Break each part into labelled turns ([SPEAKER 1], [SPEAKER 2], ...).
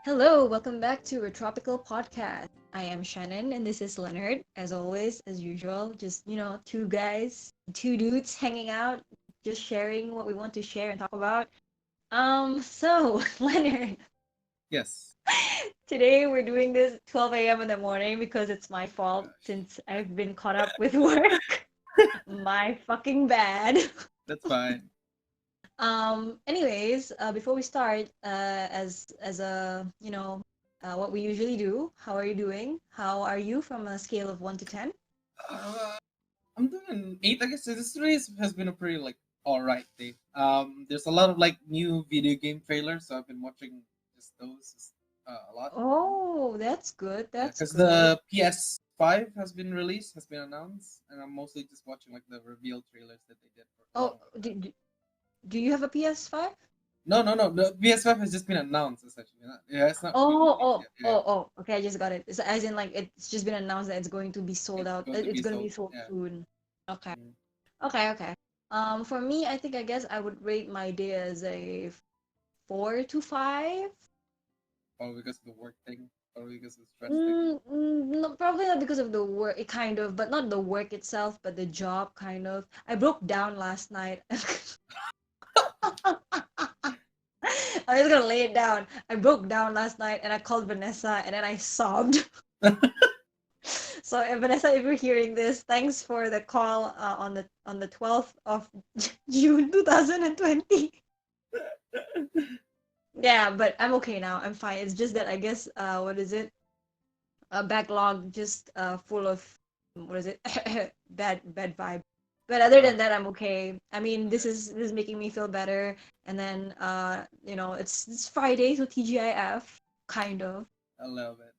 [SPEAKER 1] Hello, welcome back to Retropical podcast. I am Shannon and this is Leonard. As always, as usual, just two guys, two dudes hanging out, just sharing what we want to share and talk about. Leonard,
[SPEAKER 2] Yes.
[SPEAKER 1] today we're doing this 12 a.m. in the morning because it's my fault
[SPEAKER 2] Gosh.
[SPEAKER 1] since I've been caught up with work. My fucking bad.
[SPEAKER 2] That's fine.
[SPEAKER 1] Anyways, before we start, as a what we usually do. How are you doing? How are you from a scale of 1 to 10?
[SPEAKER 2] Uh, I'm doing an 8. I guess this race has been a pretty alright day. There's a lot of new video game trailers, so I've been watching just those a lot.
[SPEAKER 1] Oh, that's good.
[SPEAKER 2] Yeah,
[SPEAKER 1] That's
[SPEAKER 2] because
[SPEAKER 1] good.
[SPEAKER 2] the PS5 has been announced, and I'm mostly just watching the reveal trailers that they did for along
[SPEAKER 1] Oh,
[SPEAKER 2] with the.
[SPEAKER 1] do you have a PS5?
[SPEAKER 2] No. The PS5 has just been announced essentially. Yeah, it's not being
[SPEAKER 1] Oh,
[SPEAKER 2] released
[SPEAKER 1] oh,
[SPEAKER 2] yet. Yeah,
[SPEAKER 1] oh, oh. Okay, I just got it. So as in like it's just been announced that it's going to be sold
[SPEAKER 2] it's
[SPEAKER 1] out.
[SPEAKER 2] going to
[SPEAKER 1] It's
[SPEAKER 2] be
[SPEAKER 1] going to be
[SPEAKER 2] sold.
[SPEAKER 1] sold
[SPEAKER 2] Yeah.
[SPEAKER 1] soon. Okay.
[SPEAKER 2] Mm.
[SPEAKER 1] Okay, okay. For me, I think I guess I would rate my day as a 4 to 5.
[SPEAKER 2] Probably because of the work thing. Probably because of the stress thing.
[SPEAKER 1] No, probably not because of the work, it kind of, but not the work itself, but the job kind of. I broke down last night. I'm just gonna lay it down. I broke down last night and I called Vanessa and then I sobbed. So Vanessa, if you're hearing this, thanks for the call on the 12th of June 2020. Yeah, but I'm okay now. I'm fine. It's just that I guess what is it? A backlog just full of what is it? Bad vibe. But other
[SPEAKER 2] Oh,
[SPEAKER 1] than that, I'm okay. I mean,
[SPEAKER 2] okay.
[SPEAKER 1] this is making me feel better. And then it's Friday, so TGIF kind of.
[SPEAKER 2] I love it.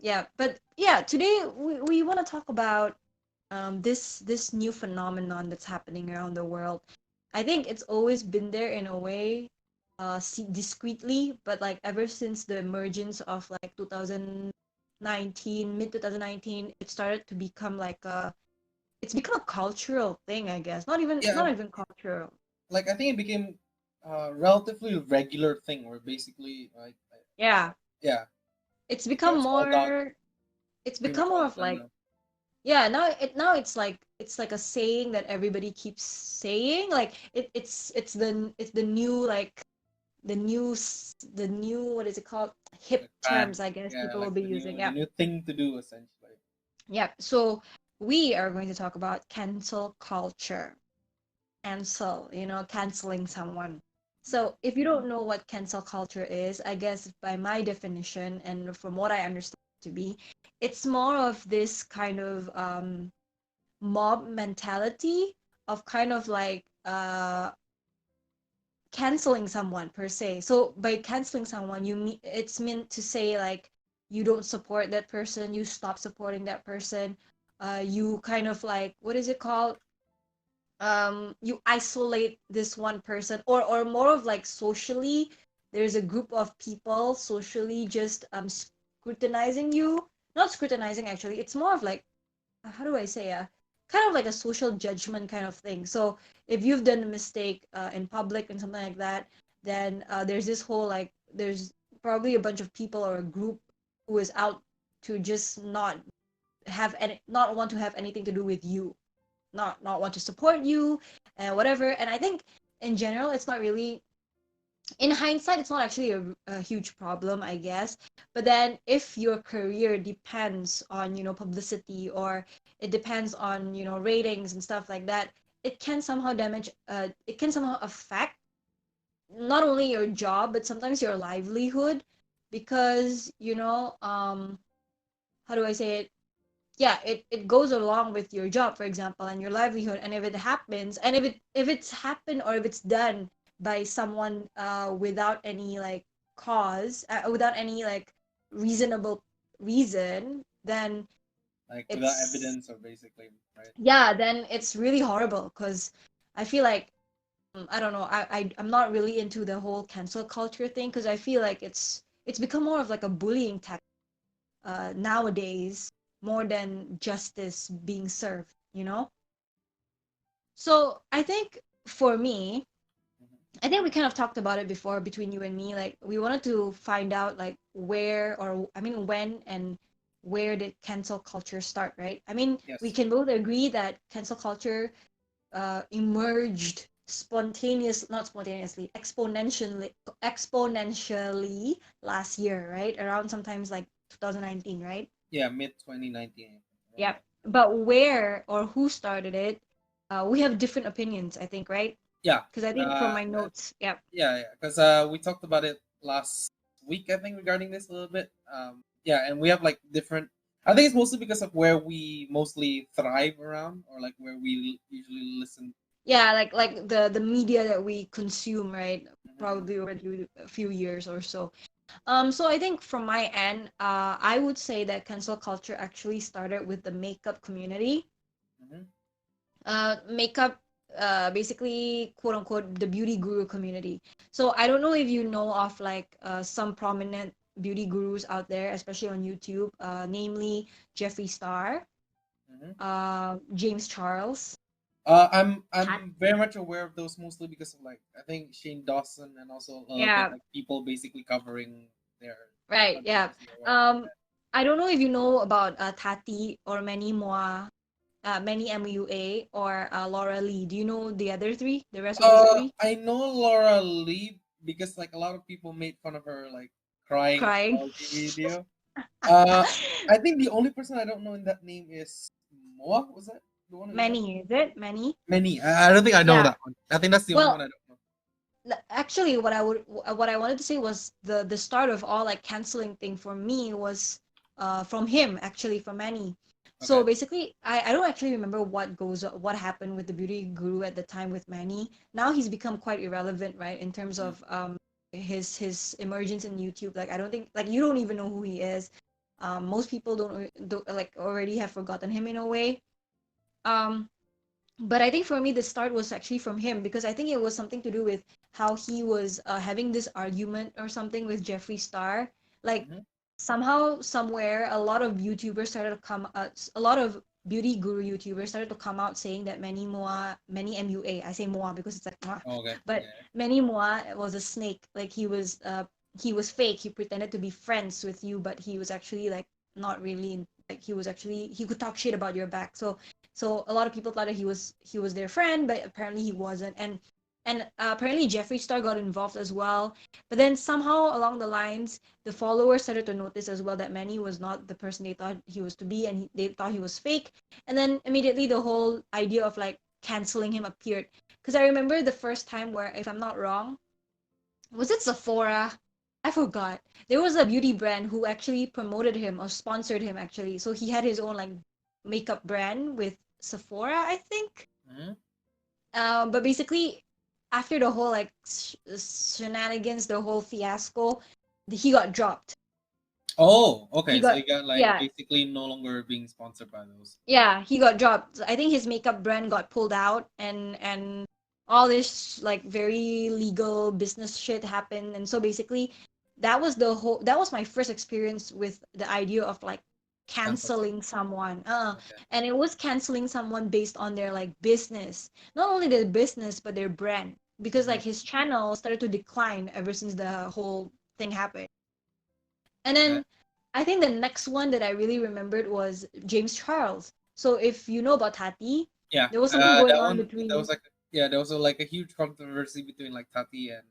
[SPEAKER 1] Yeah, but yeah, today we want to talk about this new phenomenon that's happening around the world. I think it's always been there in a way, discreetly, but like ever since the emergence of like 2019, mid 2019, it started to become like it's become a cultural thing, I guess.
[SPEAKER 2] Yeah,
[SPEAKER 1] Not even cultural.
[SPEAKER 2] I think it became a relatively regular thing where basically
[SPEAKER 1] Yeah,
[SPEAKER 2] yeah,
[SPEAKER 1] it's
[SPEAKER 2] now
[SPEAKER 1] become
[SPEAKER 2] it's all done
[SPEAKER 1] more. It's
[SPEAKER 2] pretty much
[SPEAKER 1] become more
[SPEAKER 2] all
[SPEAKER 1] of
[SPEAKER 2] done
[SPEAKER 1] like.
[SPEAKER 2] now.
[SPEAKER 1] Yeah, now it's like a saying that everybody keeps saying. Like it's the new like the new what is it called? Hip
[SPEAKER 2] Like fad,
[SPEAKER 1] terms, I guess
[SPEAKER 2] yeah,
[SPEAKER 1] people will
[SPEAKER 2] like
[SPEAKER 1] be using.
[SPEAKER 2] the
[SPEAKER 1] Yeah.
[SPEAKER 2] new thing to do essentially.
[SPEAKER 1] Yeah. So we are going to talk about cancel culture. Cancel, canceling someone.
[SPEAKER 2] Yeah.
[SPEAKER 1] So if you don't know what cancel culture is, I guess by my definition and from what I understand to be, it's more of this kind of mob mentality of kind of like canceling someone per se. So by canceling someone, it's meant to say like you don't support that person, you stop supporting that person, you kind of like what is it called? You isolate this one person, or more of like socially, there's a group of people socially just scrutinizing you. Not scrutinizing actually, it's more of like how do I say kind of like a social judgment kind of thing. So if you've done a mistake in public and something like that, then there's this whole like there's probably a bunch of people or a group who is out to just not want to have anything to do with you, not want to support you and whatever. And I think in general, it's not really in hindsight, it's not actually a huge problem, I guess. But then if your career depends on, publicity, or it depends on, ratings and stuff like that, it can somehow affect not only your job, but sometimes your livelihood. Because, how do I say it? Yeah, it goes along with your job, for example, and your livelihood. And if it happens, and if it's happened or if it's done by someone without any like cause, without any like reasonable reason, then
[SPEAKER 2] Like without
[SPEAKER 1] it's
[SPEAKER 2] evidence or basically, right?
[SPEAKER 1] yeah, then it's really horrible. Because I feel like I don't know, I'm not really into the whole cancel culture thing, because I feel like it's become more of like a bullying tactic nowadays, more than justice being served. So I think for me,
[SPEAKER 2] Mhm.
[SPEAKER 1] I think we kind of talked about it before between you and me. Like we wanted to find out like where or I mean when and where did cancel culture start, right? I mean, we
[SPEAKER 2] Yes.
[SPEAKER 1] can both agree that cancel culture emerged not spontaneously, exponentially last year, right? Around sometimes like 2019, right?
[SPEAKER 2] Yeah, mid 2019 around
[SPEAKER 1] Yep.
[SPEAKER 2] that.
[SPEAKER 1] But where or who started it, we have different opinions, I think, right?
[SPEAKER 2] Yeah.
[SPEAKER 1] Because I think from my notes, yep.
[SPEAKER 2] Yeah, yeah, because we talked about it last week, I think, regarding this a little bit. Yeah, and we have like different. I think it's mostly because of where we mostly thrive around, or like where we usually listen.
[SPEAKER 1] Yeah, like the media that we consume, right?
[SPEAKER 2] Mhm.
[SPEAKER 1] Probably over a few years or so. So I think from my end, I would say that cancel culture actually started with the makeup community.
[SPEAKER 2] Mhm.
[SPEAKER 1] Makeup, basically, quote unquote, the beauty guru community. So I don't know if you know of like some prominent beauty gurus out there, especially on YouTube, namely Jeffree Star,
[SPEAKER 2] Mhm.
[SPEAKER 1] James Charles. Pat.
[SPEAKER 2] I'm very much aware of those mostly because of like I think Shane Dawson and also a little bit
[SPEAKER 1] Yeah,
[SPEAKER 2] like people basically covering their
[SPEAKER 1] right. Yeah.
[SPEAKER 2] controversy or whatever like
[SPEAKER 1] Um,
[SPEAKER 2] that.
[SPEAKER 1] I don't know if you know about Tati or Manny Moa, Manny MUA or Laura Lee. Do you know the other three? The rest of these three?
[SPEAKER 2] I know Laura Lee because like a lot of people made fun of her like crying
[SPEAKER 1] Crying.
[SPEAKER 2] apology video. Uh, I think the only person I don't know in that name is Moa. Was that the one who said
[SPEAKER 1] Manny, is it? Manny?
[SPEAKER 2] Many? I don't think I know
[SPEAKER 1] Yeah.
[SPEAKER 2] that one. I think that's the only one
[SPEAKER 1] Well,
[SPEAKER 2] I don't know.
[SPEAKER 1] actually, what I wanted to say was the start of all like canceling thing for me was from him, actually, from Manny. So
[SPEAKER 2] Okay.
[SPEAKER 1] basically, I don't actually remember what happened with the beauty guru at the time with Manny. Now he's become quite irrelevant, right, in terms
[SPEAKER 2] Mhm.
[SPEAKER 1] of his emergence in YouTube. Like I don't think like you don't even know who he is. Most people don't like already have forgotten him in a way. Um, but I think for me the start was actually from him because I think it was something to do with how he was having this argument or something with Jeffree Star. Like
[SPEAKER 2] Mhm.
[SPEAKER 1] somehow somewhere a lot of YouTubers started to come a lot of beauty guru YouTubers started to come out saying that many MUA, I say Moa because it's like Mwah,
[SPEAKER 2] Oh, okay.
[SPEAKER 1] but
[SPEAKER 2] Yeah.
[SPEAKER 1] many Moa was a snake. Like he was fake. He pretended to be friends with you, but he was actually like not really like he was actually he could talk shit about your back. So a lot of people thought that he was their friend, but apparently he wasn't. And apparently Jeffree Star got involved as well. But then somehow along the lines, the followers started to notice as well that Manny was not the person they thought he was to be, and they thought he was fake. And then immediately the whole idea of like canceling him appeared. Because I remember the first time where, if I'm not wrong, was it Sephora? I forgot. There was a beauty brand who actually promoted him or sponsored him actually. So he had his own like makeup brand with Sephora, I think.
[SPEAKER 2] Mhm.
[SPEAKER 1] But basically, after the whole like shenanigans, the whole fiasco, he got dropped.
[SPEAKER 2] Oh,
[SPEAKER 1] He
[SPEAKER 2] okay. So
[SPEAKER 1] got
[SPEAKER 2] you got like
[SPEAKER 1] yeah,
[SPEAKER 2] basically no longer being sponsored by those.
[SPEAKER 1] yeah, he got dropped. I think his makeup brand got pulled out, and all this like very legal business shit happened. And so basically, that was my first experience with the idea of like
[SPEAKER 2] Cancel culture.
[SPEAKER 1] canceling someone.
[SPEAKER 2] Okay.
[SPEAKER 1] And it was canceling someone based on their like business, not only their business but their brand, because
[SPEAKER 2] Mhm.
[SPEAKER 1] like his channel started to decline ever since the whole thing happened. And
[SPEAKER 2] Okay.
[SPEAKER 1] then I think the next one that I really remembered was James Charles. So if you know about Tati,
[SPEAKER 2] Yeah.
[SPEAKER 1] there was something going
[SPEAKER 2] That
[SPEAKER 1] on
[SPEAKER 2] one. That
[SPEAKER 1] between.
[SPEAKER 2] was like yeah. There was like a huge controversy between like Tati and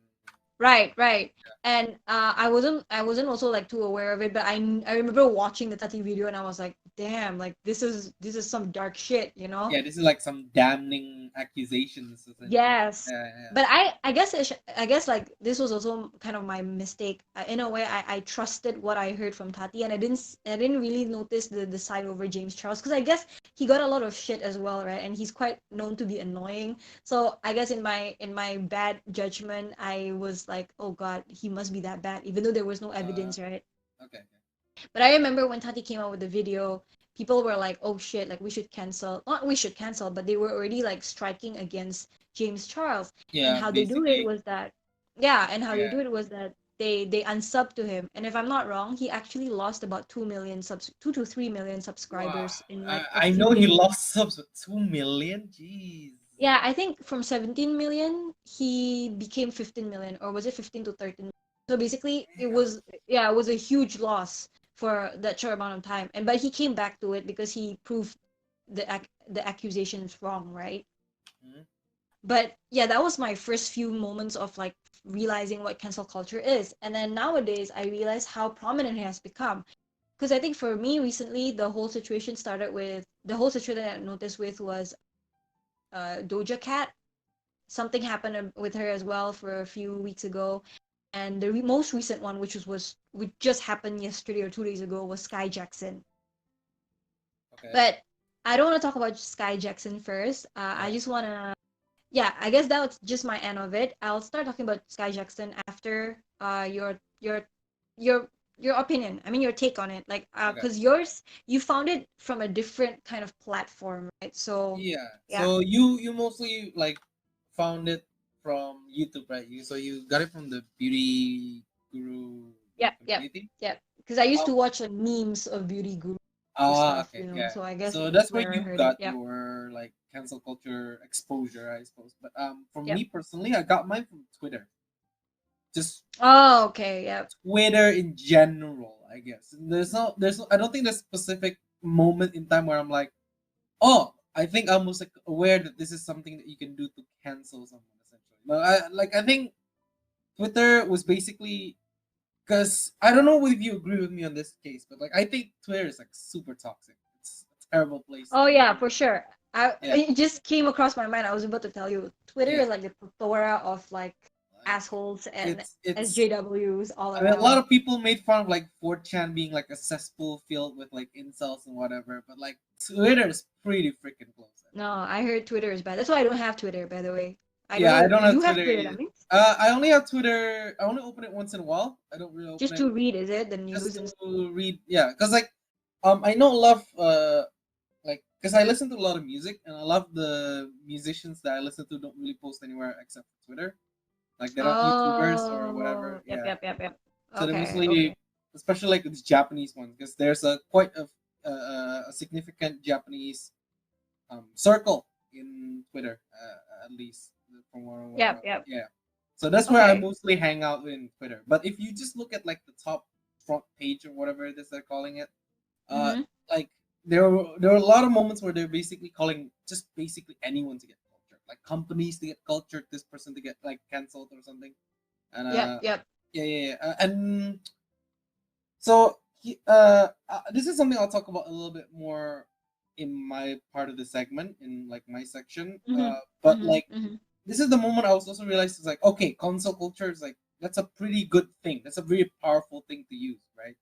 [SPEAKER 1] Right, right. And I wasn't also like too aware of it, but I remember watching the Tati video and I was like, damn, like this is some dark shit, you know?
[SPEAKER 2] yeah. This is like some damning accusations essentially.
[SPEAKER 1] Yes.
[SPEAKER 2] Yeah. Yeah.
[SPEAKER 1] But I guess like this was also kind of my mistake. In a way, I trusted what I heard from Tati, and I didn't really notice the side over James Charles because I guess he got a lot of shit as well, right? And he's quite known to be annoying. So I guess in my bad judgment, I was like, oh God, he must be that bad, even though there was no
[SPEAKER 2] Uh,
[SPEAKER 1] evidence, right?
[SPEAKER 2] okay.
[SPEAKER 1] But I remember when Tati came out with the video, people were like, "Oh shit! Like we should cancel. Not we should cancel, but they were already like striking against James Charles." And
[SPEAKER 2] Yeah.
[SPEAKER 1] how they do it
[SPEAKER 2] Basically.
[SPEAKER 1] was that, yeah, and how they
[SPEAKER 2] Yeah.
[SPEAKER 1] do it was that they unsub to him. And if I'm not wrong, he actually lost about 2 to 3 million
[SPEAKER 2] Wow.
[SPEAKER 1] subscribers in like a
[SPEAKER 2] I
[SPEAKER 1] few
[SPEAKER 2] know he
[SPEAKER 1] days.
[SPEAKER 2] lost subs with 2 million. Jeez.
[SPEAKER 1] Yeah, I think from 17 million, he became 15 million, or was it 15 to 13? So basically, it
[SPEAKER 2] Damn.
[SPEAKER 1] was, yeah, it was a huge loss for that short amount of time. And but he came back to it because he proved the accusations wrong, right?
[SPEAKER 2] Mhm.
[SPEAKER 1] But yeah, that was my first few moments of like realizing what cancel culture is. And then nowadays, I realize how prominent it has become. Because I think for me recently, the whole situation that I noticed with was Doja Cat. Something happened with her as well for a few weeks ago, and the most recent one, which just happened yesterday or 2 days ago, was Skai Jackson.
[SPEAKER 2] Okay.
[SPEAKER 1] But I don't want to talk about Sky Jackson first. I
[SPEAKER 2] Yeah.
[SPEAKER 1] just want to, yeah, I guess that was just my end of it. I'll start talking about Sky Jackson after your your opinion. I mean your take on it. Like
[SPEAKER 2] Okay.
[SPEAKER 1] because yours you found it from a different kind of platform, right? So
[SPEAKER 2] Yeah.
[SPEAKER 1] yeah,
[SPEAKER 2] So you mostly like found it from YouTube, right? You got it from the beauty guru
[SPEAKER 1] yep, yep,
[SPEAKER 2] community.
[SPEAKER 1] yep. Because I used
[SPEAKER 2] Um.
[SPEAKER 1] to watch like memes of beauty guru stuff,
[SPEAKER 2] Okay. Yeah.
[SPEAKER 1] So I guess
[SPEAKER 2] So
[SPEAKER 1] that's
[SPEAKER 2] that's where
[SPEAKER 1] where I
[SPEAKER 2] you
[SPEAKER 1] heard it.
[SPEAKER 2] got
[SPEAKER 1] Yep,
[SPEAKER 2] your like cancel culture exposure, I suppose. But for
[SPEAKER 1] yep.
[SPEAKER 2] me personally, I got mine from Twitter. Just
[SPEAKER 1] Oh, okay, yep.
[SPEAKER 2] Twitter in general, I guess. There's no, I don't think there's a specific moment in time where I'm like, oh, I think I'm most like aware that this is something that you can do to cancel someone essentially. But I think Twitter was basically because I don't know if you agree with me on this case, but like I think Twitter is like super toxic. It's a terrible place to
[SPEAKER 1] Oh
[SPEAKER 2] be.
[SPEAKER 1] yeah, for sure.
[SPEAKER 2] Yeah,
[SPEAKER 1] It just came across my mind. I was about to tell you, Twitter
[SPEAKER 2] yeah.
[SPEAKER 1] is like the plethora of like
[SPEAKER 2] Like
[SPEAKER 1] assholes and
[SPEAKER 2] it's
[SPEAKER 1] SJWs all
[SPEAKER 2] I mean, a lot
[SPEAKER 1] around.
[SPEAKER 2] of people made fun of like 4chan being like a cesspool filled with like insults and whatever, but like Twitter is pretty freaking close.
[SPEAKER 1] No, I heard Twitter is bad. That's why I don't have Twitter, by the way. I don't
[SPEAKER 2] Yeah, I
[SPEAKER 1] know.
[SPEAKER 2] don't have
[SPEAKER 1] You have
[SPEAKER 2] Twitter
[SPEAKER 1] Twitter, that
[SPEAKER 2] either.
[SPEAKER 1] means
[SPEAKER 2] I only have Twitter. I only open it once in a while. I don't really open
[SPEAKER 1] just
[SPEAKER 2] it
[SPEAKER 1] to read, is it? The
[SPEAKER 2] just
[SPEAKER 1] news and
[SPEAKER 2] to read. Yeah, because like I know a lot of like because I listen to a lot of music and a lot of the musicians that I listen to don't really post anywhere except for Twitter. Like they're not YouTubers or whatever.
[SPEAKER 1] oh, yep,
[SPEAKER 2] Yeah,
[SPEAKER 1] yep, yep, yep.
[SPEAKER 2] so they're
[SPEAKER 1] Okay, okay.
[SPEAKER 2] mostly, especially like these Japanese ones, because there's a quite a significant Japanese circle in Twitter, at least from
[SPEAKER 1] Yep, yep.
[SPEAKER 2] yeah. So that's where I
[SPEAKER 1] Okay.
[SPEAKER 2] mostly hang out in Twitter. But if you just look at like the top front page or whatever it is they're calling it, uh,
[SPEAKER 1] Mm-hmm.
[SPEAKER 2] like there are a lot of moments where they're basically calling just basically anyone to get cultured, like companies to get cultured, this person to get like canceled or something, and
[SPEAKER 1] Yep, yep.
[SPEAKER 2] yeah. And so this is something I'll talk about a little bit more in my part of the segment in like my section.
[SPEAKER 1] Mm-hmm.
[SPEAKER 2] But
[SPEAKER 1] Mm-hmm.
[SPEAKER 2] like
[SPEAKER 1] Mm-hmm.
[SPEAKER 2] this is the moment I was also realized it's like okay, console culture is like that's a pretty good thing. That's a very powerful thing to use, right?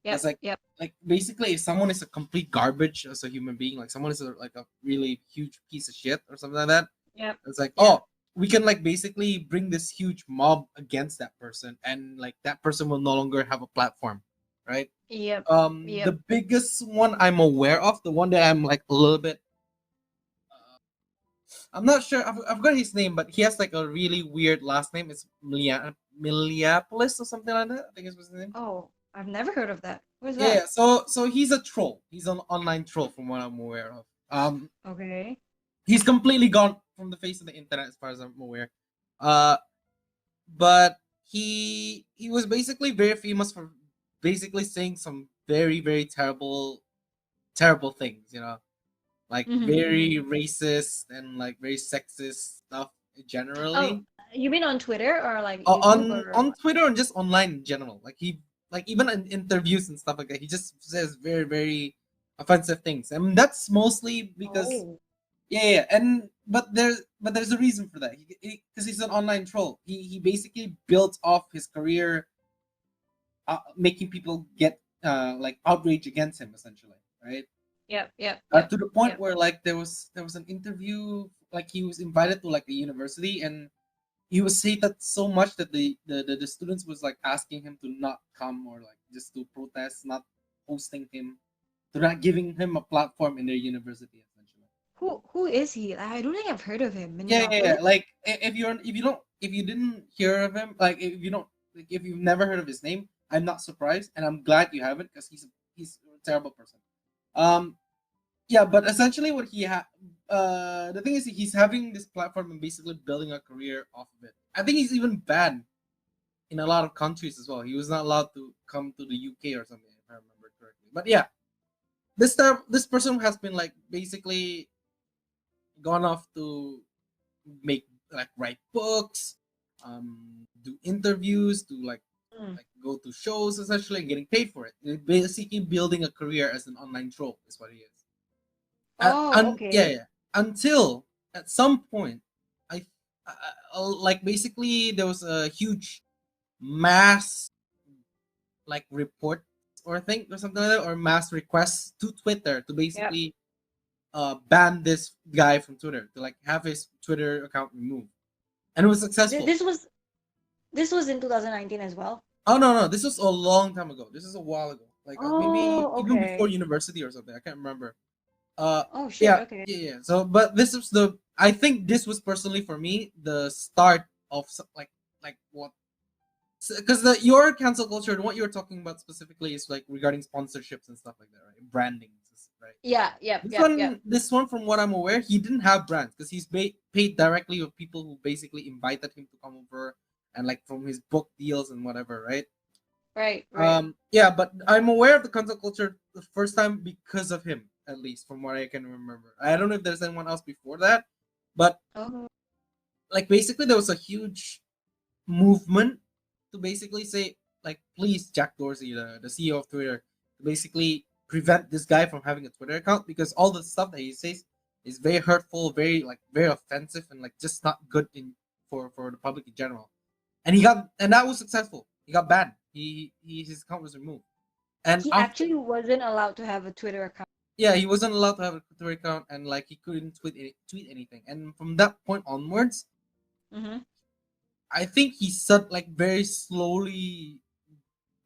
[SPEAKER 1] Yep,
[SPEAKER 2] Because
[SPEAKER 1] yep,
[SPEAKER 2] like basically if someone is a complete garbage as a human being, like someone is like a really huge piece of shit or something like that,
[SPEAKER 1] yep,
[SPEAKER 2] it's like,
[SPEAKER 1] yep,
[SPEAKER 2] oh, we can like basically bring this huge mob against that person, and like that person will no longer have a platform, right?
[SPEAKER 1] yep,
[SPEAKER 2] The
[SPEAKER 1] yep.
[SPEAKER 2] biggest one I'm aware of, the one that I'm like a little bit, uh, I'm not sure. I've got his name, but he has like a really weird last name. It's Miliapolis or something like that. I think is his name.
[SPEAKER 1] Oh, I've never heard of that. What is
[SPEAKER 2] Yeah,
[SPEAKER 1] that?
[SPEAKER 2] yeah. So he's a troll. He's an online troll, from what I'm aware of.
[SPEAKER 1] Okay.
[SPEAKER 2] He's completely gone from the face of the internet, as far as I'm aware. Uh, but he was basically very famous for basically saying some very terrible things, like
[SPEAKER 1] Mm-hmm, mm-hmm.
[SPEAKER 2] very racist and like very sexist stuff
[SPEAKER 1] Oh,
[SPEAKER 2] generally.
[SPEAKER 1] you mean on Twitter or like YouTube or
[SPEAKER 2] On
[SPEAKER 1] what?
[SPEAKER 2] Twitter and just online in general, like he like even in interviews and stuff like that, he just says very offensive things, and that's mostly because
[SPEAKER 1] Oh.
[SPEAKER 2] yeah, and but there's a reason for that. Because he's an online troll. He basically built off his career, making people get like outrage against him, essentially, right?
[SPEAKER 1] Yep, yep, yep,
[SPEAKER 2] To the point
[SPEAKER 1] yep.
[SPEAKER 2] where like there was an interview, like he was invited to like a university, and he was hated so much that the students was like asking him to not come, or like just to protest, not hosting him, to not giving him a platform in their university, essentially.
[SPEAKER 1] Who is he? I don't think I've heard of him.
[SPEAKER 2] Yeah.
[SPEAKER 1] Minneapolis?
[SPEAKER 2] Like if you didn't hear of him, like if you don't like if you've never heard of his name, I'm not surprised, and I'm glad you haven't, because he's a terrible person. Um, yeah, but essentially what the thing is he's having this platform and basically building a career off of it. I think he's even banned in a lot of countries as well. He was not allowed to come to the UK or something, if I remember correctly. But yeah, this person has been like basically gone off to make like write books, do interviews, to
[SPEAKER 1] Mm.
[SPEAKER 2] like go to shows essentially and getting paid for it. Basically building a career as an online troll is what he is.
[SPEAKER 1] Oh,
[SPEAKER 2] Yeah,
[SPEAKER 1] okay.
[SPEAKER 2] yeah. Until at some point, I like basically there was a huge mass like report or thing or something like that, or mass requests to Twitter to
[SPEAKER 1] Yep.
[SPEAKER 2] basically ban this guy from Twitter, to like have his Twitter account removed, and it was
[SPEAKER 1] Th-
[SPEAKER 2] successful.
[SPEAKER 1] This was this was in 2019 as well.
[SPEAKER 2] Oh no, no, this was a long time ago. This is a while ago, like maybe
[SPEAKER 1] Oh,
[SPEAKER 2] even before
[SPEAKER 1] okay.
[SPEAKER 2] university or something. I can't remember. Uh,
[SPEAKER 1] Oh shit.
[SPEAKER 2] yeah,
[SPEAKER 1] Okay.
[SPEAKER 2] yeah, yeah. So, but this was the. I think this was personally for me the start of like what, because the your cancel culture and what you're talking about specifically is like regarding sponsorships and stuff like that, right? Branding, right?
[SPEAKER 1] Yeah. Yep. Yep. Yep.
[SPEAKER 2] This one, from what I'm aware, he didn't have brands because he's paid directly with people who basically invited him to come over, and like from his book deals and whatever, right?
[SPEAKER 1] Right. Right.
[SPEAKER 2] Yeah, but I'm aware of the cancel culture the first time because of him, at least from what I can remember. I don't know if there's anyone else before that, but
[SPEAKER 1] Oh.
[SPEAKER 2] like basically there was a huge movement to basically say like, please, Jack Dorsey, the CEO of Twitter, to basically prevent this guy from having a Twitter account, because all the stuff that he says is very hurtful, very like very offensive, and like just not good in for the public in general. And that was successful. He got banned. His account was removed. And
[SPEAKER 1] He
[SPEAKER 2] after,
[SPEAKER 1] actually wasn't allowed to have a Twitter account.
[SPEAKER 2] yeah, he wasn't allowed to have a Twitter account, and like he couldn't tweet anything. And from that point onwards,
[SPEAKER 1] Mm-hmm.
[SPEAKER 2] I think he said like very slowly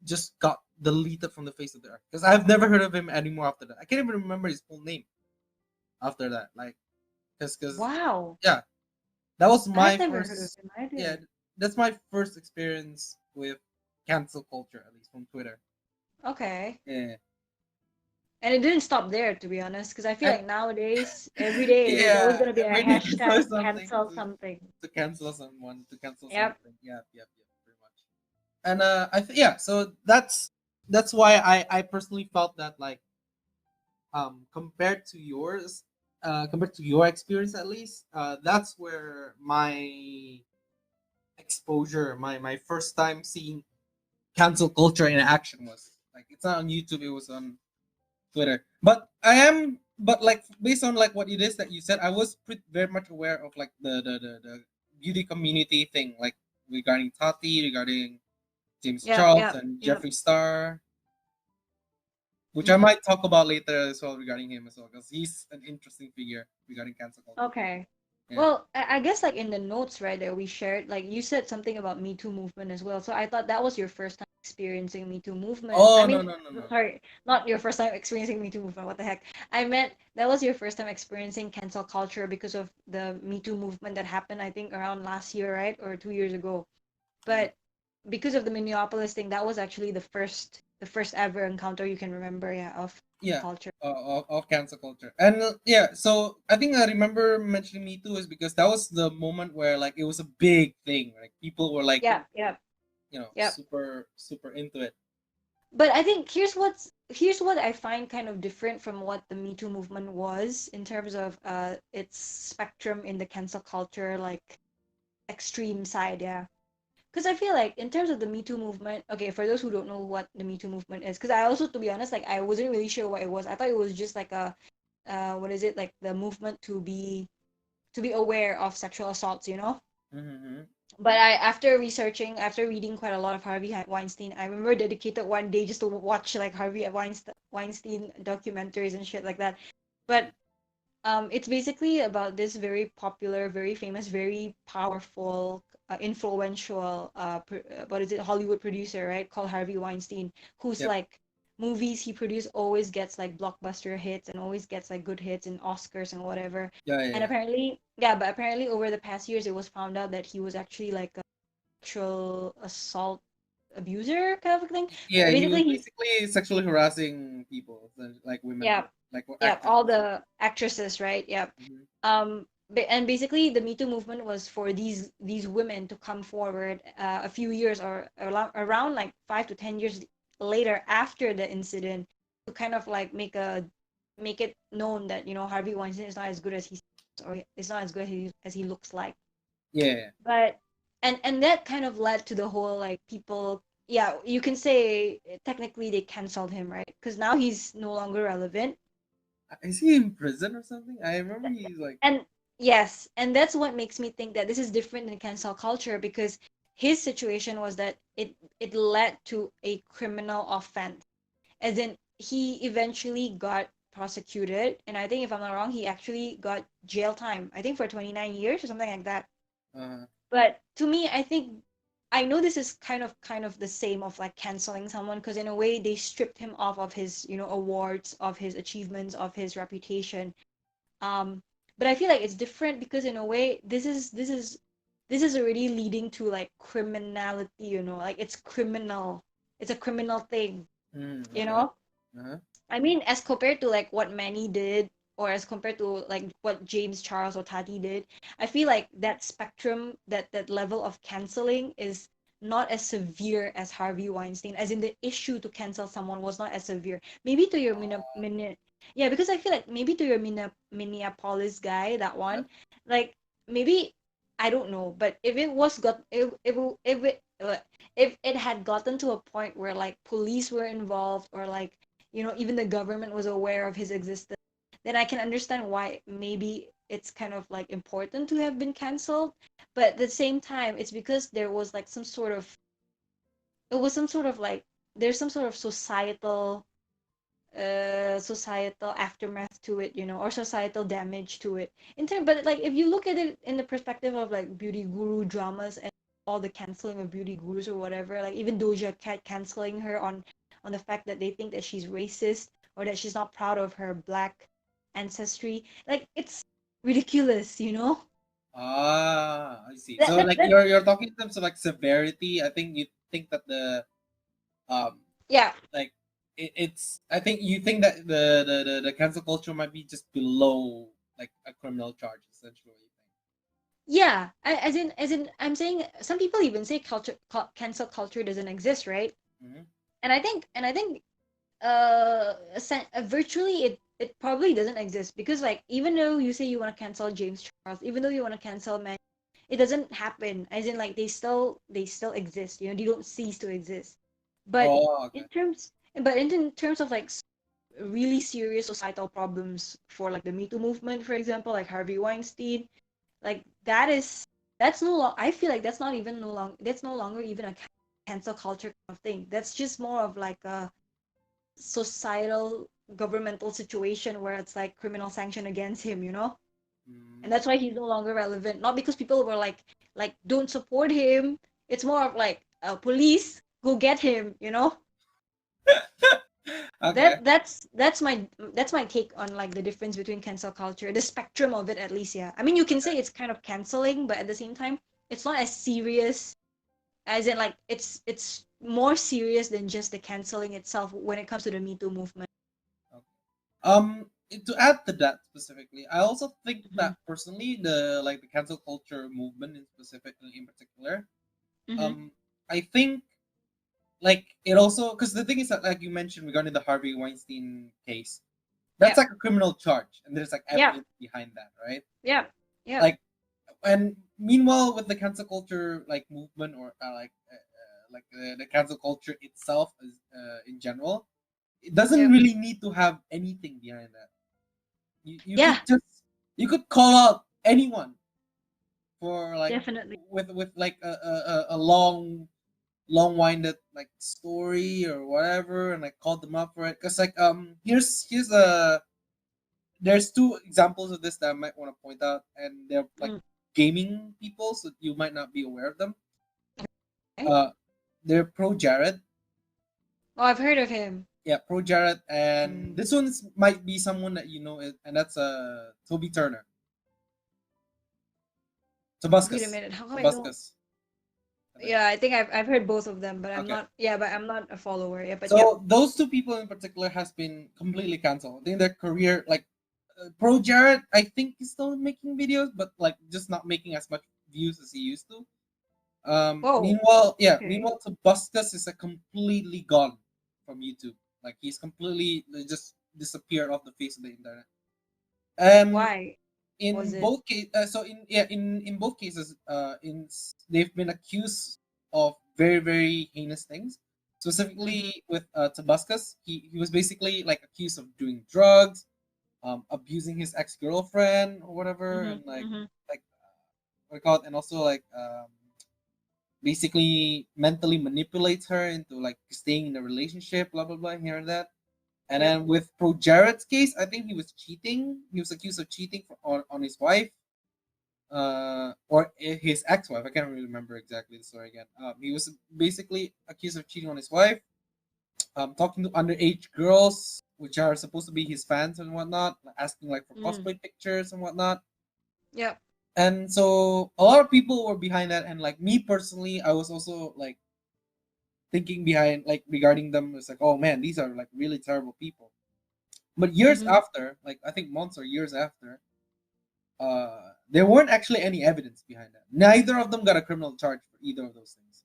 [SPEAKER 2] just got deleted from the face of the earth, because I've never heard of him anymore after that. I can't even remember his full name after that. Like, because
[SPEAKER 1] Wow.
[SPEAKER 2] yeah, that was
[SPEAKER 1] I've
[SPEAKER 2] my
[SPEAKER 1] never heard of
[SPEAKER 2] first.
[SPEAKER 1] him
[SPEAKER 2] Yeah,
[SPEAKER 1] either.
[SPEAKER 2] that's my first experience with cancel culture, at least from Twitter.
[SPEAKER 1] Okay.
[SPEAKER 2] Yeah,
[SPEAKER 1] And it didn't stop there, to be honest, because I feel
[SPEAKER 2] and
[SPEAKER 1] like nowadays, every day, there's always
[SPEAKER 2] yeah,
[SPEAKER 1] gonna be a
[SPEAKER 2] every day
[SPEAKER 1] hashtag
[SPEAKER 2] there's something
[SPEAKER 1] cancel something.
[SPEAKER 2] to cancel someone, to cancel
[SPEAKER 1] Yep.
[SPEAKER 2] something. Yeah, pretty much. And yeah, so that's why I personally felt that like, compared to yours, compared to your experience at least, that's where my exposure, my first time seeing cancel culture in action was. Like, it's not on YouTube, it was on Twitter. But like based on like what it is that you said, I was very much aware of like the beauty community thing, like regarding Tati, regarding James
[SPEAKER 1] Yep.
[SPEAKER 2] Charles
[SPEAKER 1] Yep.
[SPEAKER 2] and
[SPEAKER 1] Yep.
[SPEAKER 2] Jeffree Star, which I
[SPEAKER 1] Mm-hmm.
[SPEAKER 2] might talk about later as well regarding him as well, because he's an interesting figure regarding cancel culture.
[SPEAKER 1] Okay.
[SPEAKER 2] Yeah.
[SPEAKER 1] Well, I guess like in the notes, right, that we shared, like you said something about Me Too movement as well. So I thought that was your first time experiencing Me Too movement. I
[SPEAKER 2] Oh, no,
[SPEAKER 1] mean,
[SPEAKER 2] no, no, no.
[SPEAKER 1] sorry, not your first time experiencing Me Too movement. What the heck? I meant that was your first time experiencing cancel culture because of the Me Too movement that happened, I think, around last year, right? Or 2 years ago.
[SPEAKER 2] Mm.
[SPEAKER 1] But because of the Minneapolis thing, that was actually the first ever encounter you can remember, yeah, of
[SPEAKER 2] Yeah,
[SPEAKER 1] culture.
[SPEAKER 2] of cancel culture. And yeah, so I think I remember mentioning Me Too is because that was the moment where like it was a big thing. Like people were like,
[SPEAKER 1] Yeah, yeah, yeah.
[SPEAKER 2] super into it.
[SPEAKER 1] But I think here's what I find kind of different from what the Me Too movement was in terms of its spectrum in the cancel culture like extreme side, yeah. Because I feel like in terms of the Me Too movement, okay, for those who don't know what the Me Too movement is, because I also, to be honest, like I wasn't really sure what it was. I thought it was just like a what is it, like the movement to be aware of sexual assaults, you know?
[SPEAKER 2] Mm-hmm.
[SPEAKER 1] But after researching, after reading quite a lot of Harvey Weinstein, I remember dedicated one day just to watch like Harvey Weinstein documentaries and shit like that. But it's basically about this very popular, very famous, very powerful, influential, what is it, Hollywood producer, right? Called Harvey Weinstein, who's
[SPEAKER 2] Yep.
[SPEAKER 1] like movies he produced always gets like blockbuster hits and always gets like good hits and Oscars and whatever.
[SPEAKER 2] Yeah, yeah,
[SPEAKER 1] And
[SPEAKER 2] yeah.
[SPEAKER 1] apparently, yeah, but apparently over the past years, it was found out that he was actually like a sexual assault abuser kind of a thing.
[SPEAKER 2] Yeah, he was
[SPEAKER 1] Basically, he's
[SPEAKER 2] basically sexually harassing people, like women,
[SPEAKER 1] yeah,
[SPEAKER 2] like or
[SPEAKER 1] Yeah, all
[SPEAKER 2] actresses.
[SPEAKER 1] the actresses, right? Yeah.
[SPEAKER 2] Mhm.
[SPEAKER 1] And basically the Me Too movement was for these women to come forward a few years or around like 5 to 10 years later after the incident to kind of like make it known that Harvey Weinstein is not as good as he seems, or is not as good as he looks like.
[SPEAKER 2] Yeah,
[SPEAKER 1] But and that kind of led to the whole like people, yeah, you can say technically they canceled him, right? Because now he's no longer relevant.
[SPEAKER 2] is he in prison or something? I remember he's like,
[SPEAKER 1] And yes, and that's what makes me think that this is different in cancel culture, because his situation was that it led to a criminal offense, as in he eventually got prosecuted, and I think if I'm not wrong, he actually got jail time, I think for 29 years or something like that.
[SPEAKER 2] uh,
[SPEAKER 1] But to me, I think I know this is kind of the same of like canceling someone, because in a way they stripped him off of his awards, of his achievements, of his reputation. um but I feel like it's different, because in a way this is already leading to like criminality, like it's criminal, it's a criminal thing, you
[SPEAKER 2] okay,
[SPEAKER 1] know
[SPEAKER 2] uh-huh.
[SPEAKER 1] I mean, as compared to like what Manny did, or as compared to like what James Charles or Tati did, I feel like that spectrum, that level of canceling is not as severe as Harvey Weinstein. As in, the issue to cancel someone was not as severe. Maybe to your yeah, because I feel like maybe to your Minneapolis guy, that
[SPEAKER 2] Yeah.
[SPEAKER 1] one, like maybe I don't know, but if it was got if it had gotten to a point where like police were involved, or like even the government was aware of his existence, then I can understand why maybe it's kind of like important to have been canceled. But at the same time, it's because there was like it was some sort of like there's some sort of societal aftermath to it, or societal damage to it. But like if you look at it in the perspective of like beauty guru dramas and all the canceling of beauty gurus or whatever, like even Doja Cat canceling her on the fact that they think that she's racist, or that she's not proud of her black ancestry, like it's ridiculous.
[SPEAKER 2] I see.
[SPEAKER 1] That
[SPEAKER 2] So
[SPEAKER 1] that,
[SPEAKER 2] like
[SPEAKER 1] that
[SPEAKER 2] you're talking in terms of like severity. I think you think that the um
[SPEAKER 1] yeah.
[SPEAKER 2] like it's I think you think that the cancel culture might be just below like a criminal charge essentially. What you
[SPEAKER 1] Yeah, as in, I'm saying some people even say cancel culture doesn't exist, right?
[SPEAKER 2] think? Hmm.
[SPEAKER 1] And I think virtually it probably doesn't exist, because like even though you say you want to cancel James Charles, even though you want to cancel man, it doesn't happen, as in like they still exist, they don't cease to exist. But
[SPEAKER 2] Oh, okay.
[SPEAKER 1] in terms of like really serious societal problems for like the Me Too movement, for example, like Harvey Weinstein, like that's no long I feel like that's no longer even a cancel culture kind of thing. That's just more of like a societal governmental situation where it's like criminal sanction against him. And
[SPEAKER 2] Mm.
[SPEAKER 1] that's why he's no longer relevant, not because people were like don't support him. It's more of like police go get him.
[SPEAKER 2] Okay.
[SPEAKER 1] That's my take on like the difference between cancel culture, the spectrum of it, at least. Yeah, I mean, you can say it's kind of canceling, but at the same time it's not as serious, as in like it's more serious than just the canceling itself when it comes to the Me Too movement.
[SPEAKER 2] Okay. To add to that specifically, I also think
[SPEAKER 1] Hmm.
[SPEAKER 2] that personally the cancel culture movement in particular,
[SPEAKER 1] Hmm.
[SPEAKER 2] um, I think like it also because the thing is that like you mentioned regarding the Harvey Weinstein case, that's
[SPEAKER 1] Yeah,
[SPEAKER 2] like a criminal charge and there's like
[SPEAKER 1] yeah,
[SPEAKER 2] evidence behind that, right?
[SPEAKER 1] yeah, yeah,
[SPEAKER 2] Like and meanwhile with the cancel culture like movement or like the cancel culture itself in general, it doesn't
[SPEAKER 1] yeah,
[SPEAKER 2] really need to have anything behind that. You could
[SPEAKER 1] yeah,
[SPEAKER 2] just you could call out anyone for like
[SPEAKER 1] definitely.
[SPEAKER 2] with like a long-winded like story or whatever and like called them up for it because like here's a there's two examples of this that I might want to point out and they're like
[SPEAKER 1] Mm.
[SPEAKER 2] gaming people so you might not be aware of them.
[SPEAKER 1] Okay.
[SPEAKER 2] uh they're pro Jared.
[SPEAKER 1] Oh, I've heard of him.
[SPEAKER 2] Yeah, pro Jared, and
[SPEAKER 1] Mm.
[SPEAKER 2] this one might be someone that and that's Toby Turner.
[SPEAKER 1] Wait a
[SPEAKER 2] Tabuscus.
[SPEAKER 1] minute, how come I don't?
[SPEAKER 2] Tabuscus. I think.
[SPEAKER 1] Yeah, I think I've heard both of them, but I'm
[SPEAKER 2] Okay.
[SPEAKER 1] not. Yeah, but I'm not a follower. Yeah, but yep.
[SPEAKER 2] So those two people in particular has been completely canceled. I think their career, like Pro Jared, I think he's still making videos, but like just not making as much views as he used to.
[SPEAKER 1] Whoa.
[SPEAKER 2] Meanwhile, yeah,
[SPEAKER 1] Okay.
[SPEAKER 2] meanwhile, Tobuscus is completely gone from YouTube. Like he's completely just disappeared off the face of the internet. Um,
[SPEAKER 1] Why was
[SPEAKER 2] in
[SPEAKER 1] it?
[SPEAKER 2] both cases, in both cases, they've been accused of very very heinous things.
[SPEAKER 1] Mm-hmm.
[SPEAKER 2] Specifically with Tobuscus, he was basically like accused of doing drugs, abusing his ex girlfriend or whatever,
[SPEAKER 1] Mm-hmm.
[SPEAKER 2] and
[SPEAKER 1] Mm-hmm.
[SPEAKER 2] like what do you call it, and also like basically mentally manipulates her into like staying in a relationship, blah blah blah, here and that. And
[SPEAKER 1] Yep.
[SPEAKER 2] then with Pro Jared's case, I think he was cheating. He was accused of cheating on his wife, or his ex-wife. I can't really remember exactly the story again. He was basically accused of cheating on his wife, talking to underage girls, which are supposed to be his fans and whatnot, asking like for
[SPEAKER 1] Mm.
[SPEAKER 2] cosplay pictures and whatnot.
[SPEAKER 1] Yep.
[SPEAKER 2] And so a lot of people were behind that, and like me personally, I was also like thinking behind like regarding them. It's like, oh man, these are like really terrible people. But years
[SPEAKER 1] Mm-hmm.
[SPEAKER 2] after, like I think months or years after, there weren't actually any evidence behind that. Neither of them got a criminal charge for either of those things.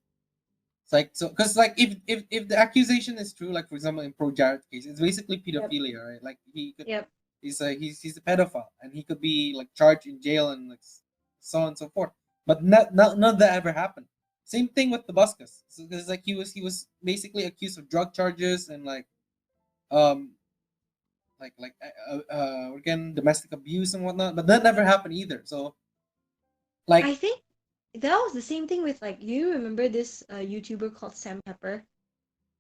[SPEAKER 2] It's like so, because like if the accusation is true, like for example in Pro Jared case, it's basically
[SPEAKER 1] Yep.
[SPEAKER 2] pedophilia, right? Like he could,
[SPEAKER 1] Yep.
[SPEAKER 2] he's a pedophile and he could be like charged in jail and like so on and so forth. But none of that ever happened. Same thing with the Buscus. So it's like he was basically accused of drug charges and um again domestic abuse and whatnot, but that never happened either. So like
[SPEAKER 1] I think that was the same thing with like. Do you remember this YouTuber called Sam Pepper?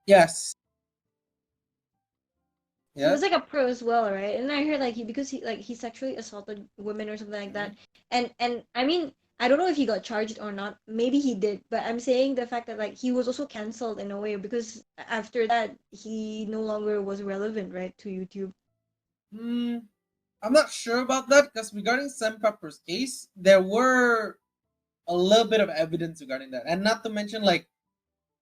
[SPEAKER 2] yes,
[SPEAKER 1] He
[SPEAKER 2] yeah,
[SPEAKER 1] was like a pro as well, right? And I heard like he sexually assaulted women or something like
[SPEAKER 2] mhm.
[SPEAKER 1] that. And I mean, I don't know if he got charged or not. Maybe he did, but I'm saying the fact that like he was also canceled in a way because after that he no longer was relevant, right, to YouTube.
[SPEAKER 2] Hmm, I'm not sure about that because regarding Sam Pepper's case, there were a little bit of evidence regarding that, and not to mention like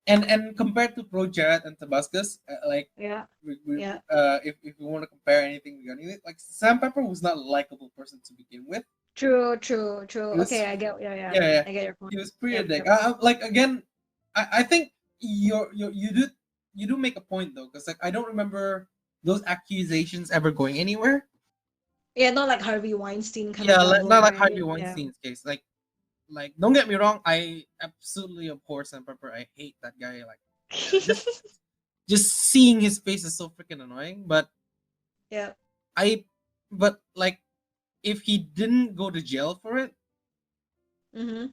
[SPEAKER 2] and compared to Pro Jared and Tabascus, like
[SPEAKER 1] Yeah. Yeah.
[SPEAKER 2] if we want to compare anything regarding it, like Sam Pepper was not a likable person to begin with.
[SPEAKER 1] True, true, true.
[SPEAKER 2] He
[SPEAKER 1] Okay,
[SPEAKER 2] was
[SPEAKER 1] I get yeah, yeah.
[SPEAKER 2] yeah, yeah.
[SPEAKER 1] I get your
[SPEAKER 2] He
[SPEAKER 1] point.
[SPEAKER 2] was pretty a
[SPEAKER 1] Yep,
[SPEAKER 2] dick.
[SPEAKER 1] yep.
[SPEAKER 2] Like again, I think you do make a point though, because like I don't remember those accusations ever going anywhere.
[SPEAKER 1] Yeah, not like Harvey Weinstein kind of
[SPEAKER 2] Yeah,
[SPEAKER 1] level,
[SPEAKER 2] not like
[SPEAKER 1] right?
[SPEAKER 2] Harvey
[SPEAKER 1] Yeah.
[SPEAKER 2] Weinstein's case. Like don't get me wrong, I absolutely abhor Sam Pepper. I hate that guy. Like just seeing his face is so freaking annoying.
[SPEAKER 1] Yeah.
[SPEAKER 2] I but like if he didn't go to jail for it,
[SPEAKER 1] Mm-hmm.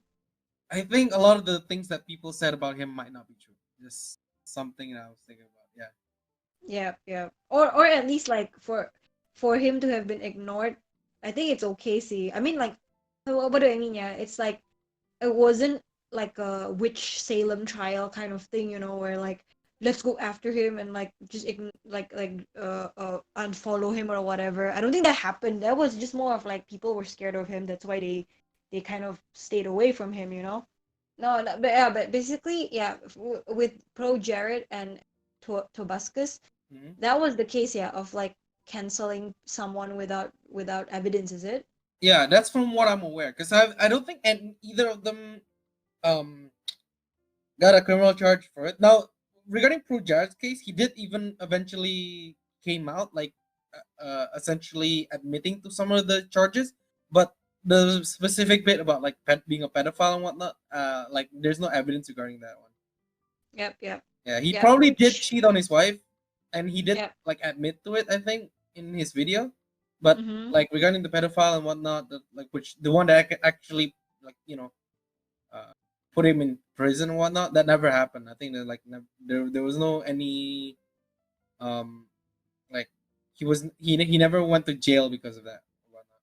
[SPEAKER 2] I think a lot of the things that people said about him might not be true. Just something that I was thinking about. Yeah.
[SPEAKER 1] Yeah, yeah. Or at least like for him to have been ignored, I think it's okay, see. I mean like what do I mean? Yeah, it's like it wasn't like a witch Salem trial kind of thing, where like let's go after him and like just unfollow him or whatever. I don't think that happened. That was just more of like people were scared of him. That's why they kind of stayed away from him. No, no, but yeah, but basically, yeah, with Pro Jared and Tobuscus,
[SPEAKER 2] Hmm.
[SPEAKER 1] that was the case, yeah, of like canceling someone without evidence, is it?
[SPEAKER 2] Yeah, that's from what I'm aware. Because I don't think either of them um got a criminal charge for it. Now, regarding Pro Jared's case, he did even eventually came out, like essentially admitting to some of the charges, but the specific bit about like being a pedophile and whatnot, like there's no evidence regarding that one.
[SPEAKER 1] Yep, yep,
[SPEAKER 2] Yeah, he
[SPEAKER 1] yep.
[SPEAKER 2] probably did
[SPEAKER 1] Which,
[SPEAKER 2] cheat on his wife, and he did
[SPEAKER 1] yep.
[SPEAKER 2] like admit to it. I think in his video, but
[SPEAKER 1] Mm-hmm.
[SPEAKER 2] like regarding the pedophile and whatnot, like which the one that actually like uh, put him in prison and whatnot, that never happened. I think that like there was no any um like he never went to jail because of that or whatnot.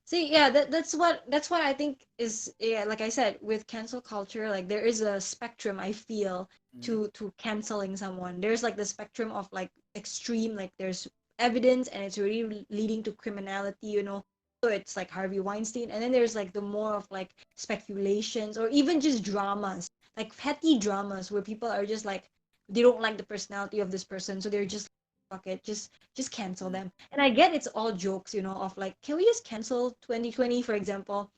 [SPEAKER 1] See, yeah, that's what I think is, yeah, like I said, with cancel culture, like there is a spectrum I feel
[SPEAKER 2] Mhm.
[SPEAKER 1] to canceling someone. There's like the spectrum of like extreme, like there's evidence and it's really leading to criminality. it's like Harvey Weinstein, and then there's like the more of like speculations or even just dramas, like petty dramas where people are just like they don't like the personality of this person, so they're just fuck it, just cancel
[SPEAKER 2] Mm.
[SPEAKER 1] them. And I get it's all jokes, of like, can we just cancel 2020, for example?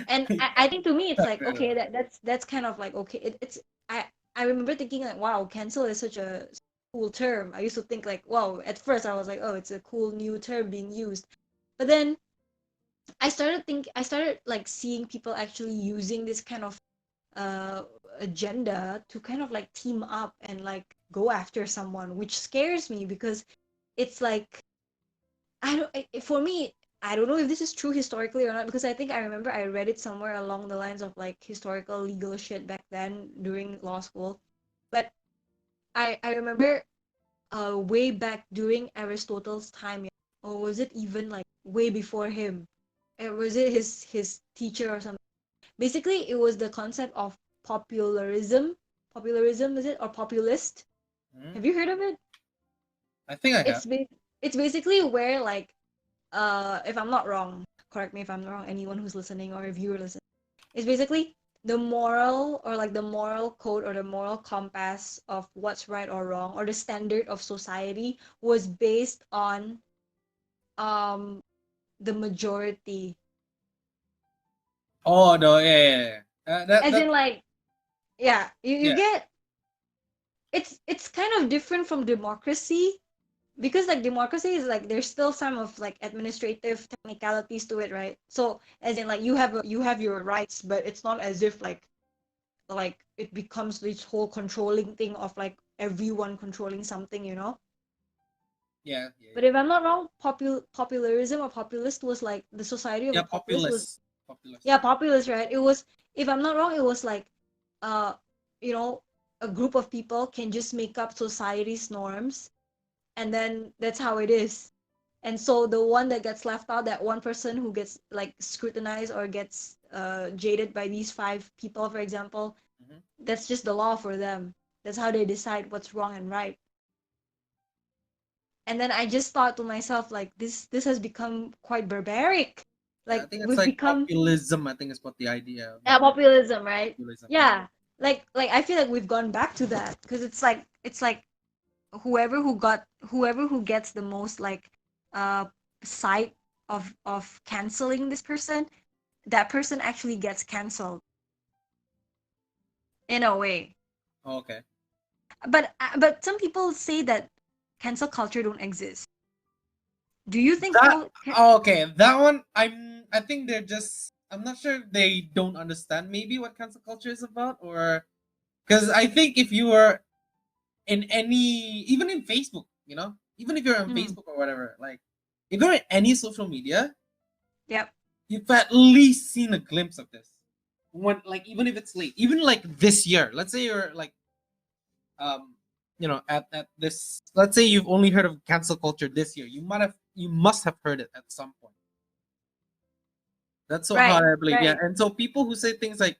[SPEAKER 1] And I think to me it's like,
[SPEAKER 2] Right,
[SPEAKER 1] okay,
[SPEAKER 2] right.
[SPEAKER 1] that's kind of like, okay, it's I remember thinking like, wow, cancel is such a cool term. I used to think like, wow, at first I was like, oh, it's a cool new term being used. But then I started like seeing people actually using this kind of uh agenda to kind of like team up and like go after someone, which scares me because it's like for me, I don't know if this is true historically or not, because I think I remember I read it somewhere along the lines of like historical legal shit back then during law school. But I remember way back during Aristotle's time, or was it even like way before him? Was it his teacher or something? Basically, it was the concept of popularism. Popularism, is it, or populist?
[SPEAKER 2] Mm.
[SPEAKER 1] Have you heard of it?
[SPEAKER 2] I think I have.
[SPEAKER 1] It's it's basically where like if I'm not wrong, correct me if I'm wrong, anyone who's listening or if you're listening, it's basically the moral or like the moral code or the moral compass of what's right or wrong or the standard of society was based on um the majority.
[SPEAKER 2] Oh no, yeah, yeah, yeah.
[SPEAKER 1] As
[SPEAKER 2] That
[SPEAKER 1] in like, yeah, you
[SPEAKER 2] yeah,
[SPEAKER 1] get it's kind of different from democracy, because like democracy is like there's still some of like administrative technicalities to it, right? So as in like you have your rights, but it's not as if like it becomes this whole controlling thing of like everyone controlling something.
[SPEAKER 2] yeah, yeah,
[SPEAKER 1] But
[SPEAKER 2] yeah.
[SPEAKER 1] if I'm not wrong, popularism or populist was like the society of
[SPEAKER 2] Yeah,
[SPEAKER 1] a populist was,
[SPEAKER 2] populist, populist.
[SPEAKER 1] yeah, populist, right? It was, if I'm not wrong, it was like uh you know a group of people can just make up society's norms, and then that's how it is. And so the one that gets left out, that one person who gets like scrutinized or gets jaded by these five people, for example,
[SPEAKER 2] Hmm.
[SPEAKER 1] that's just the law for them. That's how they decide what's wrong and right. And then I just thought to myself, like, this has become quite barbaric.
[SPEAKER 2] Yeah, I
[SPEAKER 1] Like
[SPEAKER 2] think it's
[SPEAKER 1] we've
[SPEAKER 2] like
[SPEAKER 1] become
[SPEAKER 2] populism. I think is what the idea behind
[SPEAKER 1] populism, right?
[SPEAKER 2] populism. Yeah.
[SPEAKER 1] Yeah. Like I feel like we've gone back to that because it's like whoever who gets the most like uh sight of canceling this person, that person actually gets canceled in a way.
[SPEAKER 2] Oh, okay.
[SPEAKER 1] But some people say that cancel culture don't exist. Do you think
[SPEAKER 2] That okay. That one, I think they're just. I'm not sure they don't understand maybe what cancel culture is about, or because I think if you were in any, even in Facebook, even if you're on
[SPEAKER 1] Mm,
[SPEAKER 2] Facebook or whatever, like if you're in any social media,
[SPEAKER 1] yep.
[SPEAKER 2] you've at least seen a glimpse of this. When like even if it's late, even like this year, let's say you're like um at this, let's say you've only heard of cancel culture this year, you must have heard it at some point. That's so how
[SPEAKER 1] Right,
[SPEAKER 2] I believe. Yeah,
[SPEAKER 1] right.
[SPEAKER 2] and so people who say things like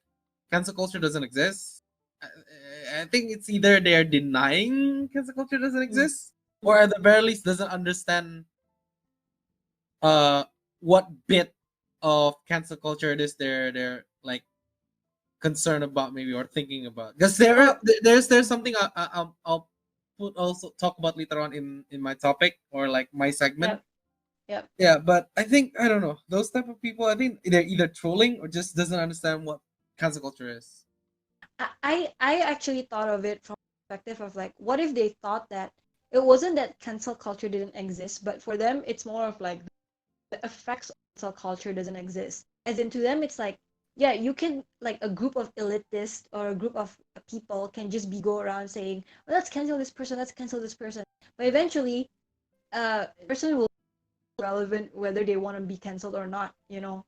[SPEAKER 2] cancel culture doesn't exist, I think it's either they're denying cancel culture doesn't
[SPEAKER 1] Mm,
[SPEAKER 2] exist, or at the very least doesn't understand uh what bit of cancel culture it is they're like concerned about maybe or thinking about, because
[SPEAKER 1] well,
[SPEAKER 2] there's something I'll put also talk about later on in my topic or like my segment.
[SPEAKER 1] yep, yep.
[SPEAKER 2] Yeah, but I think I don't know those type of people. I think they're either trolling or just doesn't understand what cancel culture is.
[SPEAKER 1] I actually thought of it from the perspective of like, what if they thought that it wasn't that cancel culture didn't exist, but for them it's more of like the effects of cancel culture doesn't exist. As in to them it's like, yeah, you can like a group of elitists or a group of people can just be go around saying, well, let's cancel this person, let's cancel this person. But eventually, the person will be relevant whether they want to be canceled or not,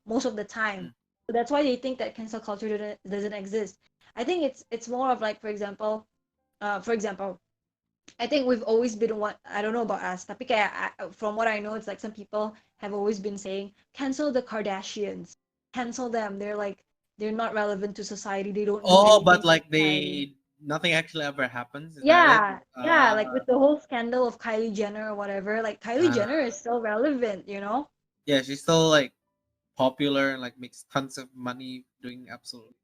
[SPEAKER 1] most of the time.
[SPEAKER 2] Mm.
[SPEAKER 1] So that's why they think that cancel culture doesn't exist. I think it's more of like, for example, I think we've always been one. I don't know about us, tapi kayak from what I know, it's like some people have always been saying, cancel the Kardashians, cancel them. They're not relevant to society. They don't do
[SPEAKER 2] Oh,
[SPEAKER 1] anything
[SPEAKER 2] but
[SPEAKER 1] for
[SPEAKER 2] like
[SPEAKER 1] society.
[SPEAKER 2] they nothing actually ever happens. Is that it?
[SPEAKER 1] Yeah, like with the whole scandal of Kylie Jenner or whatever. Like Kylie
[SPEAKER 2] Uh,
[SPEAKER 1] Jenner is still relevant.
[SPEAKER 2] yeah, she's still like. popular and like makes tons of money doing absolutely.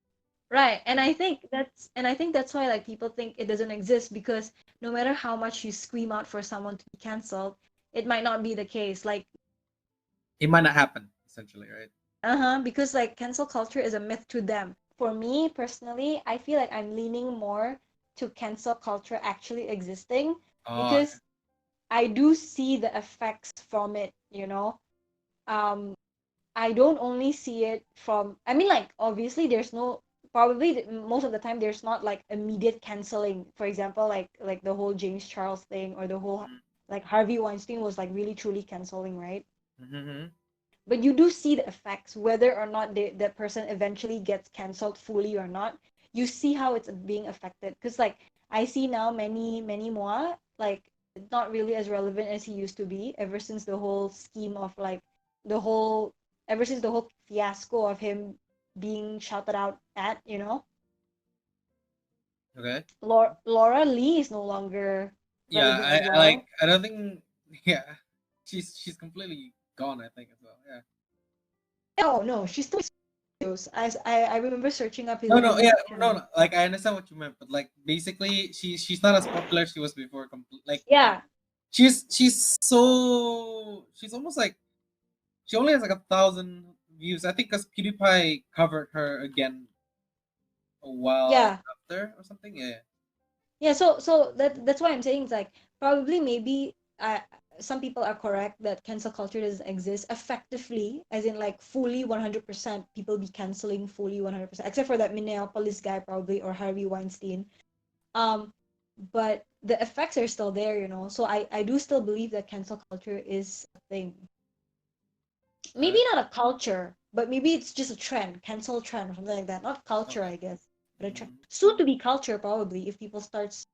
[SPEAKER 1] Right. And I think that's why like people think it doesn't exist because no matter how much you scream out for someone to be canceled, it might not be the case. Like,
[SPEAKER 2] It might not happen essentially, right?
[SPEAKER 1] because like cancel culture is a myth to them. For me personally, I feel like I'm leaning more to cancel culture actually existing
[SPEAKER 2] Oh,
[SPEAKER 1] because I do see the effects from it. Um, I don't only see it from, I mean, like, obviously, there's no, probably most of the time, there's not like immediate canceling. For example, like the whole James Charles thing or the whole, like, Harvey Weinstein was like really truly canceling, right?
[SPEAKER 2] mm-hmm.
[SPEAKER 1] But you do see the effects, whether or not that person eventually gets canceled fully or not. You see how it's being affected. Because, like, I see now many more, like, not really as relevant as he used to be ever since the whole scheme of, like, the whole, ever since the whole fiasco of him being shouted out at.
[SPEAKER 2] Okay.
[SPEAKER 1] Laura Lee is no longer
[SPEAKER 2] Yeah,
[SPEAKER 1] relevant as
[SPEAKER 2] I like.
[SPEAKER 1] well.
[SPEAKER 2] I don't think. Yeah, she's completely gone. I think as well. Yeah.
[SPEAKER 1] Oh, no, she's still videos. I remember searching up his
[SPEAKER 2] No, no, yeah,
[SPEAKER 1] YouTube
[SPEAKER 2] no,
[SPEAKER 1] channel.
[SPEAKER 2] no. Like I understand what you meant, but like basically, she's not as popular as she was before. Like
[SPEAKER 1] Yeah,
[SPEAKER 2] she's almost like she only has like 1,000 views. I think because PewDiePie covered her again a while
[SPEAKER 1] yeah.
[SPEAKER 2] after or something. Yeah.
[SPEAKER 1] Yeah, so that's why I'm saying it's like probably maybe some people are correct that cancel culture doesn't exist effectively, as in like fully 100% people be canceling fully 100%, except for that Minneapolis guy probably or Harvey Weinstein. Um, but the effects are still there. So I do still believe that cancel culture is a thing. Maybe
[SPEAKER 2] Okay.
[SPEAKER 1] not a culture, but maybe it's just a trend, cancel trend or something like that. Not culture,
[SPEAKER 2] Okay.
[SPEAKER 1] I guess, but a trend.
[SPEAKER 2] Mm,
[SPEAKER 1] Soon to be culture probably if people starts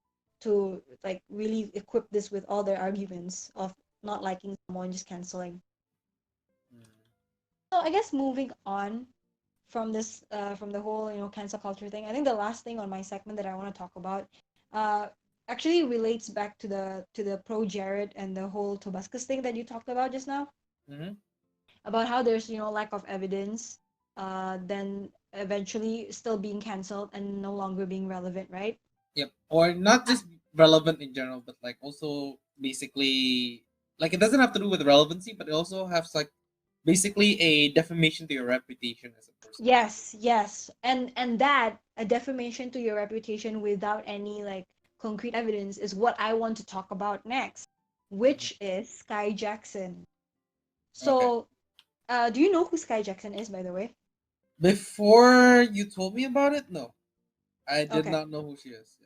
[SPEAKER 1] to like really equip this with all their arguments of not liking someone, just canceling.
[SPEAKER 2] mm.
[SPEAKER 1] So I guess moving on from this, from the whole cancel culture thing, I think the last thing on my segment that I want to talk about, uh, actually relates back to the pro Jared and the whole Tobuscus thing that you talked about just now.
[SPEAKER 2] Mm-hmm.
[SPEAKER 1] About how there's lack of evidence, then eventually still being canceled and no longer being relevant, right?
[SPEAKER 2] Yep. Or not
[SPEAKER 1] Ah,
[SPEAKER 2] just relevant in general, but like also basically like it doesn't have to do with relevancy, but it also has like basically a defamation to your reputation as a person.
[SPEAKER 1] yes, yes, and that a defamation to your reputation without any like concrete evidence is what I want to talk about next,
[SPEAKER 2] Mhm.
[SPEAKER 1] which is Sky Jackson.
[SPEAKER 2] Okay.
[SPEAKER 1] So, do you know who Sky Jackson is, by the way?
[SPEAKER 2] Before you told me about it, no, I did
[SPEAKER 1] Okay.
[SPEAKER 2] not know who she is.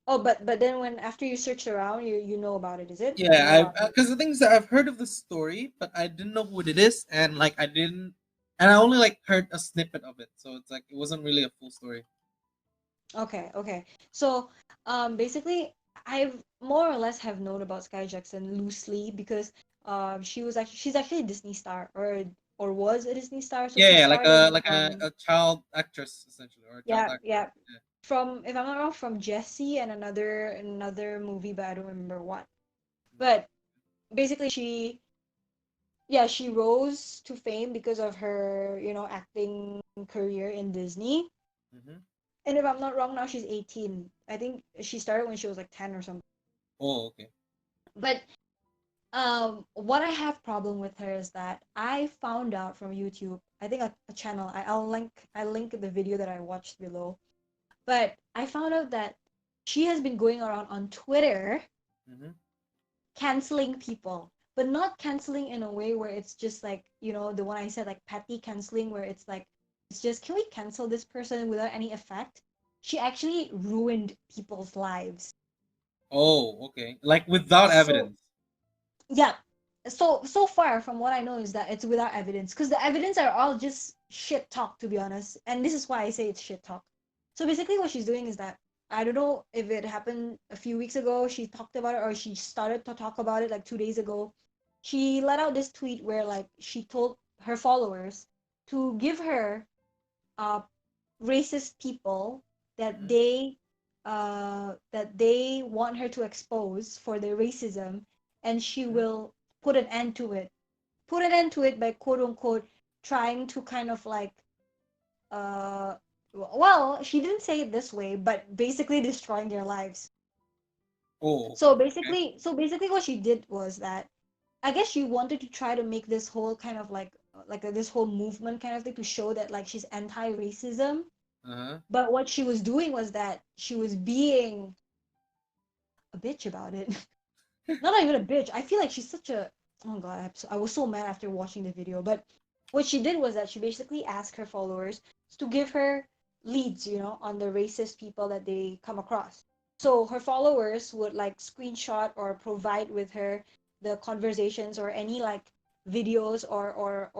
[SPEAKER 1] Oh, but then when after you search around, you know about it, is it? You know
[SPEAKER 2] Yeah,
[SPEAKER 1] about
[SPEAKER 2] I
[SPEAKER 1] it.
[SPEAKER 2] because the thing is that I've heard of the story, but I didn't know who it is, and like I didn't, and I only like heard a snippet of it, so it's like it wasn't really a full story.
[SPEAKER 1] Okay, okay. So, basically, I've more or less have known about Sky Jackson loosely because she's actually a Disney star or was a Disney star. So
[SPEAKER 2] Yeah,
[SPEAKER 1] she
[SPEAKER 2] yeah,
[SPEAKER 1] starred in
[SPEAKER 2] like a child actress essentially, or a child
[SPEAKER 1] yeah,
[SPEAKER 2] actor.
[SPEAKER 1] yeah, from, if I'm not wrong, from Jessie and another movie, but I don't remember what. But basically, she rose to fame because of her acting career in Disney.
[SPEAKER 2] Mm-hmm.
[SPEAKER 1] And if I'm not wrong, now she's 18. I think she started when she was like 10 or something.
[SPEAKER 2] Oh, okay.
[SPEAKER 1] But what I have problem with her is that I found out from YouTube, I think a channel, I link the video that I watched below. But I found out that she has been going around on Twitter
[SPEAKER 2] Mm-hmm.
[SPEAKER 1] canceling people, but not canceling in a way where it's just like, the one I said, like petty canceling, where it's like, it's just, can we cancel this person without any effect? She actually ruined people's lives.
[SPEAKER 2] Oh, okay. Like without
[SPEAKER 1] So,
[SPEAKER 2] evidence.
[SPEAKER 1] yeah. So far from what I know is that it's without evidence, because the evidence are all just shit talk, to be honest, and this is why I say it's shit talk. So basically what she's doing is that, I don't know if it happened a few weeks ago, she talked about it, or she started to talk about it like 2 days ago. She let out this tweet where like she told her followers to give her uh racist people that
[SPEAKER 2] Mm-hmm.
[SPEAKER 1] they want her to expose for their racism, and she will put an end to it by quote unquote trying to kind of like uh well, she didn't say it this way, but basically destroying their lives.
[SPEAKER 2] Oh,
[SPEAKER 1] So
[SPEAKER 2] okay.
[SPEAKER 1] basically what she did was that I guess she wanted to try to make this whole kind of this whole movement kind of thing to show that like she's anti-racism.
[SPEAKER 2] Uh-huh.
[SPEAKER 1] But what she was doing was that she was being a bitch about it. Not even a bitch. I feel like she's such a oh god, I was so mad after watching the video. But what she did was that she basically asked her followers to give her leads, on the racist people that they come across. So her followers would like screenshot or provide with her the conversations or any like videos or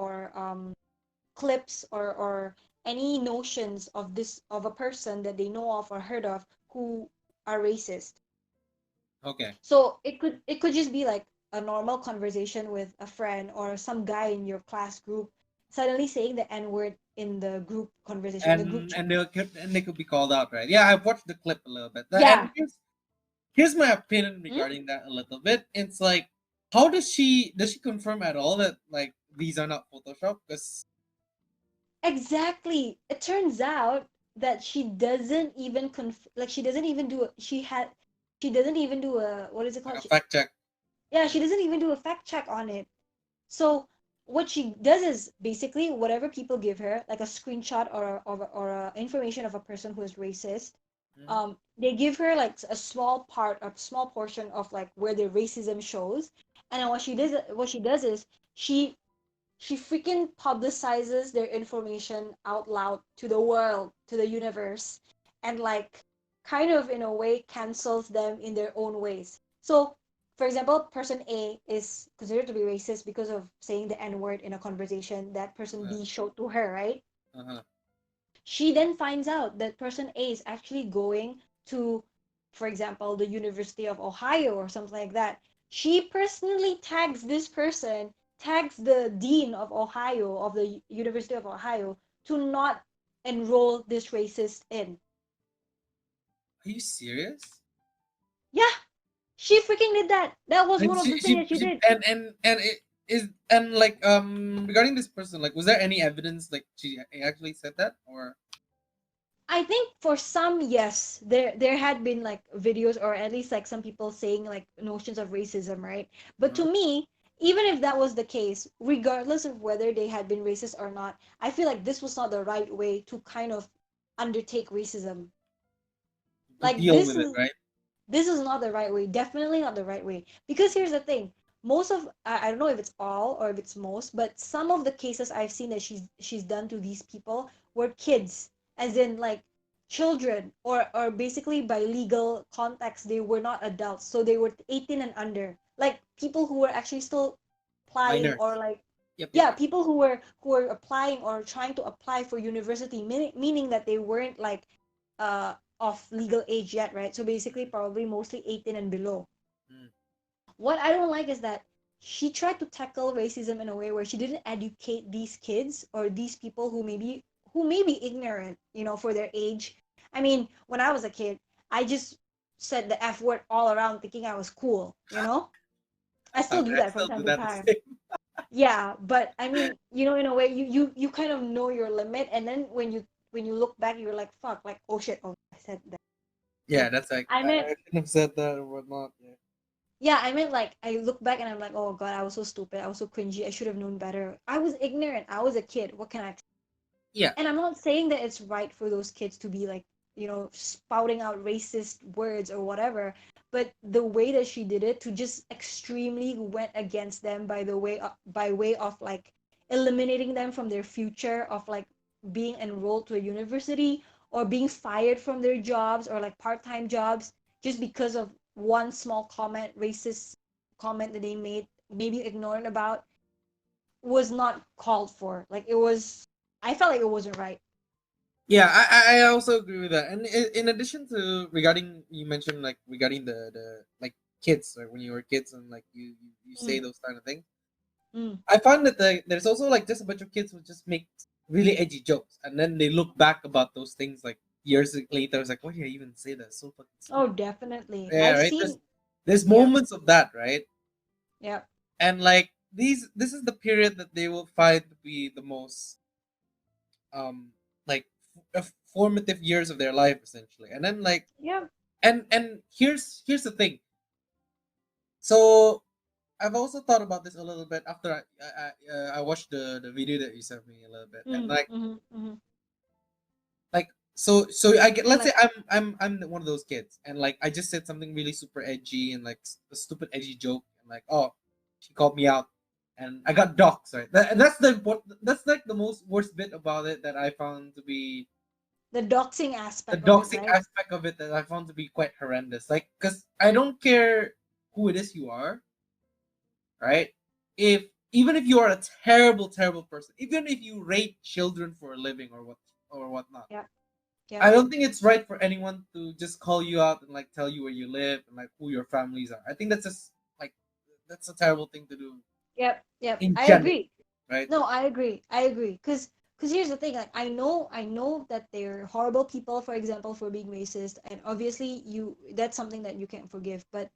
[SPEAKER 1] clips or any notions of a person that they know of or heard of who are racist.
[SPEAKER 2] Okay.
[SPEAKER 1] So it could just be like a normal conversation with a friend or some guy in your class group suddenly saying the N word in the group conversation, in the group chat.
[SPEAKER 2] And they could be called out, right? Yeah, I've watched the clip a little bit. And
[SPEAKER 1] Yeah.
[SPEAKER 2] here's my opinion
[SPEAKER 1] Hmm?
[SPEAKER 2] regarding that a little bit. It's like, does she confirm at all that like these are not Photoshop? Because
[SPEAKER 1] Exactly. It turns out that she doesn't even like she doesn't even do a, she doesn't even do a what is it
[SPEAKER 2] like
[SPEAKER 1] called?
[SPEAKER 2] a fact check.
[SPEAKER 1] Yeah, she doesn't even do a fact check on it. So what she does is basically whatever people give her, like a screenshot or information of a person who is racist,
[SPEAKER 2] Mm-hmm.
[SPEAKER 1] they give her like a small portion of like where the racism shows, and then what she does is she she freaking publicizes their information out loud to the world, to the universe, and like kind of in a way cancels them in their own ways. So, for example, person A is considered to be racist because of saying the N word in a conversation that person
[SPEAKER 2] Uh,
[SPEAKER 1] B showed to her, right?
[SPEAKER 2] uh-huh.
[SPEAKER 1] She then finds out that person A is actually going to, for example, the University of Ohio or something like that. She personally tags this person, tags the dean of Ohio, of the University of Ohio, to not enroll this racist in.
[SPEAKER 2] Are you serious?
[SPEAKER 1] Yeah, she freaking did that. That was
[SPEAKER 2] And
[SPEAKER 1] one of
[SPEAKER 2] she,
[SPEAKER 1] the things
[SPEAKER 2] she,
[SPEAKER 1] that she
[SPEAKER 2] she
[SPEAKER 1] did.
[SPEAKER 2] and it is and like regarding this person, like was there any evidence like she actually said that or
[SPEAKER 1] I think for some, yes, there had been like videos or at least like some people saying like notions of racism, right? But to
[SPEAKER 2] uh,
[SPEAKER 1] me, even if that was the case, regardless of whether they had been racist or not, I feel like this was not the right way to kind of undertake racism.
[SPEAKER 2] to
[SPEAKER 1] Like
[SPEAKER 2] deal
[SPEAKER 1] this
[SPEAKER 2] with it,
[SPEAKER 1] is
[SPEAKER 2] right?
[SPEAKER 1] this is not the right way. Definitely not the right way. Because here's the thing. Most of I don't know if it's all or if it's most, but some of the cases I've seen that she's done to these people were kids, as in like children or basically by legal context they were not adults, so they were 18 and under. Like people who were actually still applying or
[SPEAKER 2] Minors.
[SPEAKER 1] like
[SPEAKER 2] Yep, yep,
[SPEAKER 1] yeah,
[SPEAKER 2] yep.
[SPEAKER 1] people who were applying or trying to apply for university, meaning that they weren't like of legal age yet, right? So basically, probably mostly 18 and below.
[SPEAKER 2] Mm.
[SPEAKER 1] What I don't like is that she tried to tackle racism in a way where she didn't educate these kids or these people who may be ignorant, for their age. I mean, when I was a kid, I just said the F word all around thinking I was cool. I still do
[SPEAKER 2] Okay, I
[SPEAKER 1] that from
[SPEAKER 2] still
[SPEAKER 1] time
[SPEAKER 2] do
[SPEAKER 1] to
[SPEAKER 2] that the
[SPEAKER 1] time.
[SPEAKER 2] same.
[SPEAKER 1] Yeah, but I mean, in a way, you kind of know your limit, and then when you look back, you're like, fuck, like, oh shit, oh, I said that.
[SPEAKER 2] Yeah,
[SPEAKER 1] So
[SPEAKER 2] that's like
[SPEAKER 1] I
[SPEAKER 2] I
[SPEAKER 1] meant,
[SPEAKER 2] shouldn't have said that or whatnot. Yeah.
[SPEAKER 1] yeah, I meant like I look back and I'm like, oh god, I was so stupid. I was so cringy. I should have known better. I was ignorant. I was a kid. What can I?
[SPEAKER 2] Yeah.
[SPEAKER 1] And I'm not saying that it's right for those kids to be like, spouting out racist words or whatever. But the way that she did it, to just extremely went against them by way of like eliminating them from their future of like being enrolled to a university or being fired from their jobs or like part-time jobs just because of one small racist comment that they made, maybe ignoring about, was not called for. Like it was, I felt like it wasn't right.
[SPEAKER 2] Yeah, I also agree with that. And in addition to regarding you mentioned like regarding the like kids like when you were kids and like you say
[SPEAKER 1] Mm,
[SPEAKER 2] those kind of things.
[SPEAKER 1] mm.
[SPEAKER 2] I find that there's also like just a bunch of kids who just make really edgy jokes and then they look back about those things like years later. It's like, why did I even say that? It's so fucking
[SPEAKER 1] Oh,
[SPEAKER 2] stupid.
[SPEAKER 1] definitely.
[SPEAKER 2] Yeah,
[SPEAKER 1] I've
[SPEAKER 2] right. There's
[SPEAKER 1] seen.
[SPEAKER 2] there's
[SPEAKER 1] Yep,
[SPEAKER 2] moments of that, right?
[SPEAKER 1] yep.
[SPEAKER 2] And like this is the period that they will find to be the most um like formative years of their life essentially. And then like
[SPEAKER 1] Yeah.
[SPEAKER 2] and here's the thing. So I've also thought about this a little bit after I watched the video that you sent me a little bit. And
[SPEAKER 1] Mm, mhm, mhm.
[SPEAKER 2] like so I get,
[SPEAKER 1] And
[SPEAKER 2] let's say
[SPEAKER 1] like,
[SPEAKER 2] I'm one of those kids, and like I just said something really super edgy and like a stupid edgy joke, and like, oh, she called me out and I got doxxed, right? And that's the what that's like the most worst bit about it that I found to be
[SPEAKER 1] the doxing
[SPEAKER 2] the
[SPEAKER 1] aspect of it,
[SPEAKER 2] doxing
[SPEAKER 1] right?
[SPEAKER 2] aspect of it that I found to be quite horrendous. Like, because I don't care who it is you are, right? If even if you are a terrible, terrible person, even if you rape children for a living or whatnot,
[SPEAKER 1] Yeah. Yeah.
[SPEAKER 2] I don't think it's right for anyone to just call you out and like tell you where you live and like who your families are. I think that's just like that's a terrible thing to do
[SPEAKER 1] Yep. Yep.
[SPEAKER 2] in
[SPEAKER 1] I
[SPEAKER 2] general,
[SPEAKER 1] agree.
[SPEAKER 2] right?
[SPEAKER 1] No, I agree. I agree. Cause here's the thing. Like, I know that they're horrible people, for example, for being racist, and obviously that's something that you can't forgive. But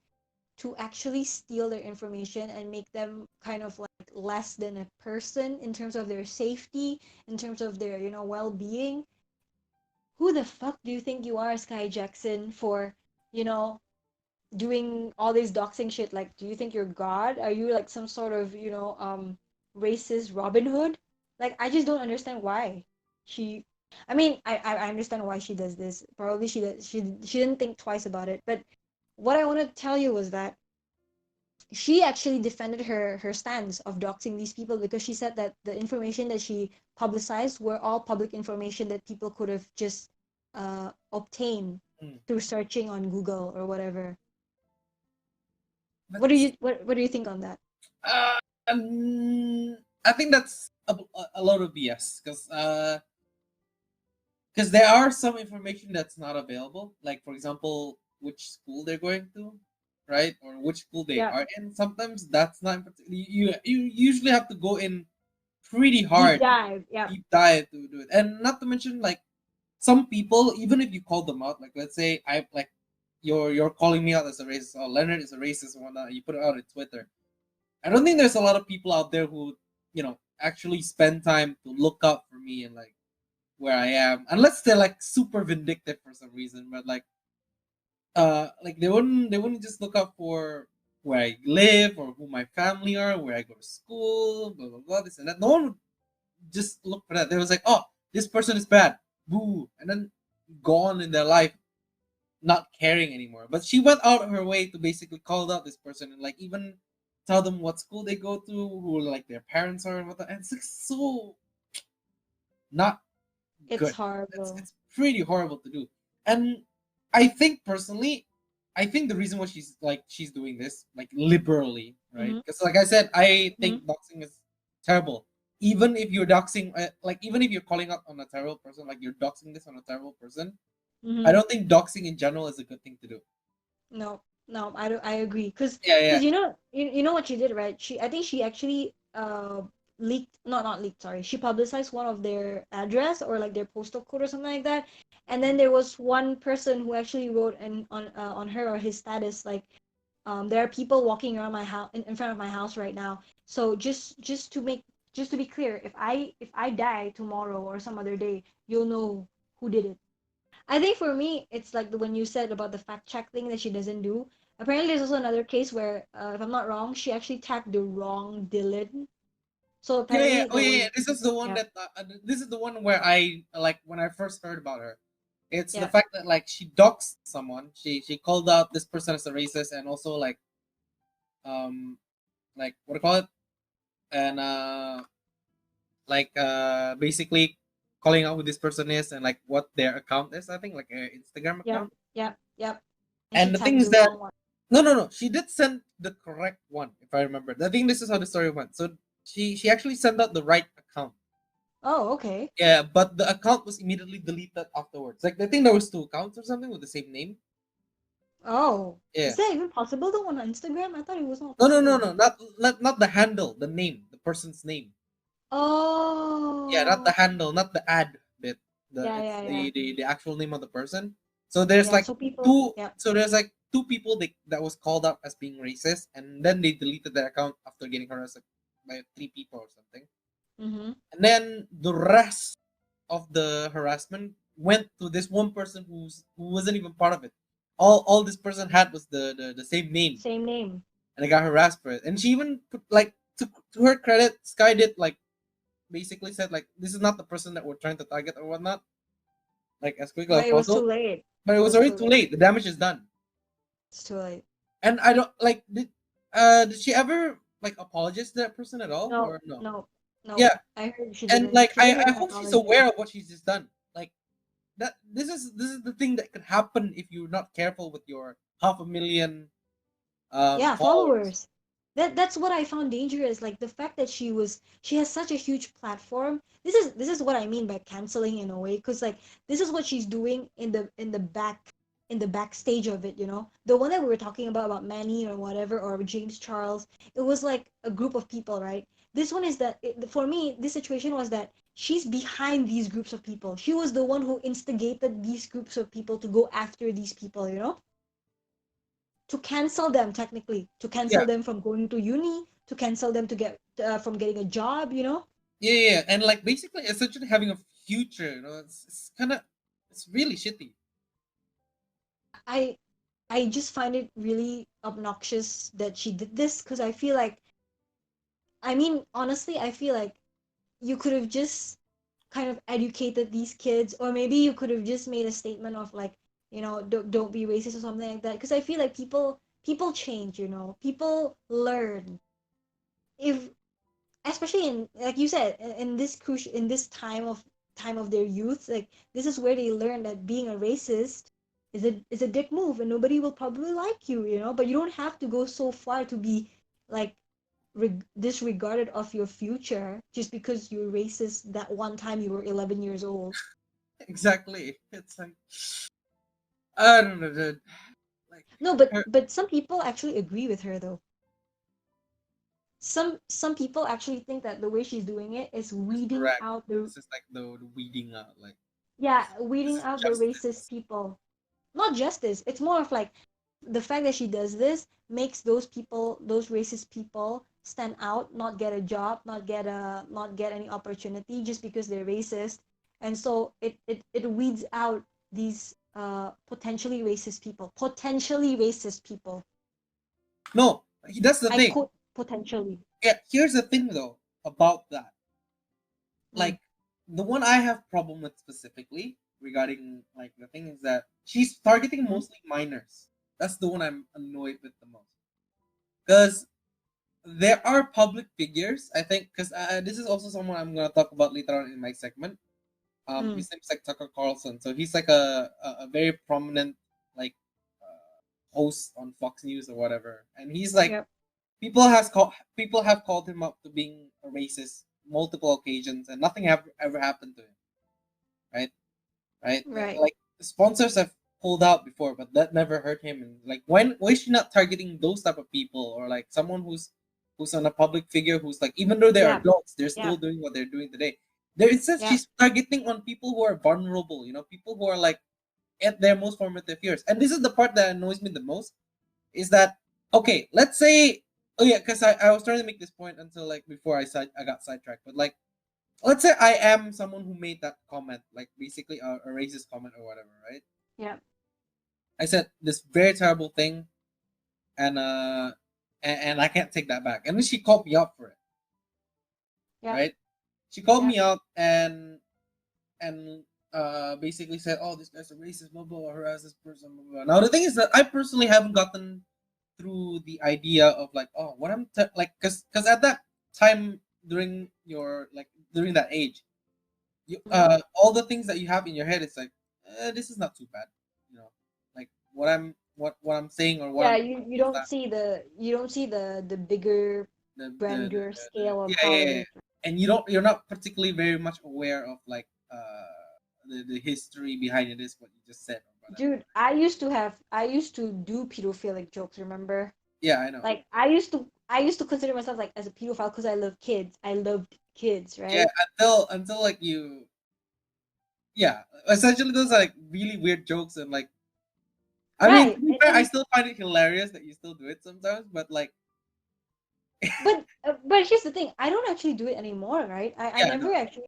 [SPEAKER 1] to actually steal their information and make them kind of like less than a person in terms of their safety, in terms of their, well-being, who the fuck do you think you are, Sky Jackson, for, you know, doing all this doxing shit? Like, do you think you're God? Are you like some sort of, racist Robin Hood? Like, I just don't understand why she. I mean, I understand why she does this. Probably she didn't think twice about it. But what I want to tell you was that she actually defended her stance of doxing these people because she said that the information that she publicized were all public information that people could have just obtained
[SPEAKER 2] Mm.
[SPEAKER 1] through searching on Google or whatever.
[SPEAKER 2] But
[SPEAKER 1] What do you think on that?
[SPEAKER 2] uh, I think that's a lot of BS because there are some information that's not available. Like for example, which school they're going to, right, or which school they
[SPEAKER 1] Yeah,
[SPEAKER 2] are in. Sometimes that's not. You usually have to go in pretty
[SPEAKER 1] deep
[SPEAKER 2] hard
[SPEAKER 1] dive. Yeah.
[SPEAKER 2] deep dive to do it. And not to mention like some people, even if you call them out, like let's say I like you're calling me out as a racist, or Leonard is a racist and whatnot, you put it out on Twitter. I don't think there's a lot of people out there who, actually spend time to look up for me and like where I am. Unless they're like super vindictive for some reason. But like they wouldn't just look up for where I live or who my family are, where I go to school, blah blah blah, this and that. No one would just look for that. They was like, oh, this person is bad, boo, and then gone in their life, not caring anymore. But she went out of her way to basically call out this person and like even tell them what school they go to, who like their parents are and whatnot. And it's like so not
[SPEAKER 1] It's
[SPEAKER 2] good. It's
[SPEAKER 1] horrible.
[SPEAKER 2] it's pretty horrible to do. And I think personally, I think the reason why she's doing this like liberally, right?
[SPEAKER 1] Mm-hmm.
[SPEAKER 2] Because like I said, I
[SPEAKER 1] Mm-hmm.
[SPEAKER 2] think doxing is terrible. Even if you're doxing, like even if you're calling out on a terrible person, like you're doxing this on a terrible person, I
[SPEAKER 1] Mm-hmm.
[SPEAKER 2] don't think doxing in general is a good thing to do.
[SPEAKER 1] No, no, I don't. I agree.
[SPEAKER 2] Yeah,
[SPEAKER 1] Cause
[SPEAKER 2] yeah.
[SPEAKER 1] you know what she did, right? I think she actually leaked, not leaked. Sorry, she publicized one of their address or like their postal code or something like that. And then there was one person who actually wrote on her or his status like, there are people walking around my house in front of my house right now. So just to be clear, if I die tomorrow or some other day, you'll know who did it. I think for me, it's like the when you said about the fact check thing that she doesn't do. Apparently, there's also another case where, if I'm not wrong, she actually tagged the wrong Dylan. So
[SPEAKER 2] Yeah, yeah.
[SPEAKER 1] apparently,
[SPEAKER 2] Oh,
[SPEAKER 1] there
[SPEAKER 2] yeah,
[SPEAKER 1] was,
[SPEAKER 2] yeah. This is the one
[SPEAKER 1] yeah,
[SPEAKER 2] that this is the one where I like when I first heard about her. It's the
[SPEAKER 1] yeah,
[SPEAKER 2] fact that like she doxed someone. She called out this person as a racist and also um like what do you call it, and basically calling out who this person is and like what their account is. I think like an Instagram
[SPEAKER 1] yeah,
[SPEAKER 2] account.
[SPEAKER 1] yeah, yeah. And she
[SPEAKER 2] And the thing
[SPEAKER 1] tagged
[SPEAKER 2] is
[SPEAKER 1] the
[SPEAKER 2] that
[SPEAKER 1] wrong one.
[SPEAKER 2] no, no, no. She did send the correct one if I remember. I think this is how the story went. So she actually sent out the right account.
[SPEAKER 1] Oh, okay.
[SPEAKER 2] Yeah, but the account was immediately deleted afterwards. Like I think there was two accounts or something with the same name.
[SPEAKER 1] Oh, is
[SPEAKER 2] Yeah.
[SPEAKER 1] that even possible though on Instagram? I thought it was not
[SPEAKER 2] No, no, no,
[SPEAKER 1] possible.
[SPEAKER 2] no. Not the handle, the name, the person's name. Yeah, not the
[SPEAKER 1] Oh,
[SPEAKER 2] handle, not the ad bit.
[SPEAKER 1] yeah,
[SPEAKER 2] It's
[SPEAKER 1] yeah, yeah,
[SPEAKER 2] the actual name of the person. So there's
[SPEAKER 1] yeah.
[SPEAKER 2] like
[SPEAKER 1] So people,
[SPEAKER 2] two.
[SPEAKER 1] yeah.
[SPEAKER 2] So there's like two people that was called out as being racist, and then they deleted their account after getting harassed. by 3 people or something.
[SPEAKER 1] Mm-hmm.
[SPEAKER 2] And then the rest of the harassment went to this one person who wasn't even part of it. All this person had was the same name,
[SPEAKER 1] Same name.
[SPEAKER 2] and I got harassed for it. And she even put like to her credit, Sky did like basically said like this is not the person that we're trying to target or whatnot, like as quickly
[SPEAKER 1] But
[SPEAKER 2] as
[SPEAKER 1] it was too
[SPEAKER 2] possible.
[SPEAKER 1] late.
[SPEAKER 2] But it
[SPEAKER 1] It
[SPEAKER 2] was
[SPEAKER 1] was
[SPEAKER 2] already
[SPEAKER 1] too
[SPEAKER 2] too
[SPEAKER 1] late.
[SPEAKER 2] late. The damage is done.
[SPEAKER 1] It's too late.
[SPEAKER 2] And I don't like did she ever like apologize to that person at all
[SPEAKER 1] No,
[SPEAKER 2] or no?
[SPEAKER 1] no, no.
[SPEAKER 2] Yeah,
[SPEAKER 1] I heard she
[SPEAKER 2] and
[SPEAKER 1] didn't.
[SPEAKER 2] like
[SPEAKER 1] She didn't
[SPEAKER 2] I
[SPEAKER 1] even
[SPEAKER 2] hope she's
[SPEAKER 1] acknowledge it.
[SPEAKER 2] aware of what she's just done. Like that this is the thing that could happen if you're not careful with your 500,000
[SPEAKER 1] Yeah,
[SPEAKER 2] followers.
[SPEAKER 1] followers. That's what I found dangerous. Like the fact that she has such a huge platform. This is what I mean by canceling in a way, because like this is what she's doing in the backstage of it. The one that we were talking about Manny or whatever, or James Charles. It was like a group of people, right? This one is that for me, this situation was that she's behind these groups of people. She was the one who instigated these groups of people to go after these people, to cancel them, technically, to
[SPEAKER 2] Yeah,
[SPEAKER 1] cancel them from going to uni, to cancel them to get from getting a job.
[SPEAKER 2] yeah, and like basically essentially having a future. It's kind of it's really shitty.
[SPEAKER 1] I i just find it really obnoxious that she did this, because I feel like, I mean, honestly, I feel like you could have just kind of educated these kids, or maybe you could have just made a statement of like, don't be racist or something like that, because I feel like people change, people learn. If Especially in, like you said, in this crucial, in this time of their youth, like this is where they learn that being a racist is a dick move, and nobody will probably like you, but you don't have to go so far to be like disregarded of your future just because you're racist that one time you were 11 years old.
[SPEAKER 2] Exactly. It's like I don't know, dude. Like
[SPEAKER 1] No, but
[SPEAKER 2] her,
[SPEAKER 1] but some people actually agree with her though. Some people actually think that the way she's doing it is
[SPEAKER 2] it's
[SPEAKER 1] weeding
[SPEAKER 2] correct.
[SPEAKER 1] out the
[SPEAKER 2] This is like the weeding out. Like
[SPEAKER 1] yeah,
[SPEAKER 2] this
[SPEAKER 1] weeding
[SPEAKER 2] is
[SPEAKER 1] out the racist
[SPEAKER 2] justice.
[SPEAKER 1] people. Not justice. It's more of like the fact that she does this makes those people, those racist people, stand out, not get a job, not get any opportunity just because they're racist. And so it weeds out these potentially racist people.
[SPEAKER 2] No, that's the
[SPEAKER 1] I
[SPEAKER 2] thing.
[SPEAKER 1] quote potentially.
[SPEAKER 2] Yeah, here's the thing though about that.
[SPEAKER 1] Mm,
[SPEAKER 2] Like the one I have problem with specifically regarding like the thing is that she's targeting
[SPEAKER 1] mm,
[SPEAKER 2] mostly minors. That's the one I'm annoyed with the most. Because there are public figures, I think, because this is also someone I'm gonna talk about later on in my segment.
[SPEAKER 1] mm,
[SPEAKER 2] His name's like Tucker Carlson, so he's like a very prominent like host on Fox News or whatever, and he's like
[SPEAKER 1] yep.
[SPEAKER 2] people have called him up to being a racist multiple occasions, and nothing ever happened to him, right? Right?
[SPEAKER 1] Right.
[SPEAKER 2] Like sponsors have pulled out before, but that never hurt him. And like, why is she not targeting those type of people, or like someone who's on a public figure who's like, even though they're
[SPEAKER 1] Yeah.
[SPEAKER 2] adults, they're
[SPEAKER 1] Yeah.
[SPEAKER 2] still doing what they're doing today. There it says
[SPEAKER 1] Yeah.
[SPEAKER 2] she's targeting on people who are vulnerable, people who are like at their most formative years. And this is the part that annoys me the most is that okay, let's say oh yeah, because I was trying to make this point until like before I got sidetracked, but like let's say I am someone who made that comment, like basically a racist comment or whatever, right?
[SPEAKER 1] Yeah.
[SPEAKER 2] I said this very terrible thing, and and I can't take that back. And then she called me out for it,
[SPEAKER 1] Yeah.
[SPEAKER 2] right? She called
[SPEAKER 1] Yeah.
[SPEAKER 2] me out and basically said, "Oh, this guy's a racist, blah blah, blah, harass this person, blah, blah." Now the thing is that I personally haven't gotten through the idea of like, oh, what like, because at that time during your like during that age, you
[SPEAKER 1] Mm.
[SPEAKER 2] all the things that you have in your head, it's like this is not too bad, like what I'm saying or what
[SPEAKER 1] Yeah,
[SPEAKER 2] I'm
[SPEAKER 1] you
[SPEAKER 2] is
[SPEAKER 1] don't
[SPEAKER 2] that
[SPEAKER 1] see the bigger grander scale of
[SPEAKER 2] yeah,
[SPEAKER 1] how
[SPEAKER 2] yeah,
[SPEAKER 1] it
[SPEAKER 2] yeah,
[SPEAKER 1] is.
[SPEAKER 2] and you're not particularly very much aware of like the history behind it is what you just said or whatever.
[SPEAKER 1] Dude, I used to do pedophilic jokes, remember?
[SPEAKER 2] Yeah, I know.
[SPEAKER 1] Like I used to consider myself like as a pedophile because I love kids. I loved kids,
[SPEAKER 2] Yeah,
[SPEAKER 1] right?
[SPEAKER 2] until like you, yeah, essentially those are like really weird jokes and like I mean, to
[SPEAKER 1] Right.
[SPEAKER 2] be
[SPEAKER 1] And,
[SPEAKER 2] fair, I
[SPEAKER 1] and
[SPEAKER 2] still find it hilarious that you still do it sometimes, but like
[SPEAKER 1] but here's the thing. I don't actually do it anymore, right? I
[SPEAKER 2] Yeah, no,
[SPEAKER 1] never actually.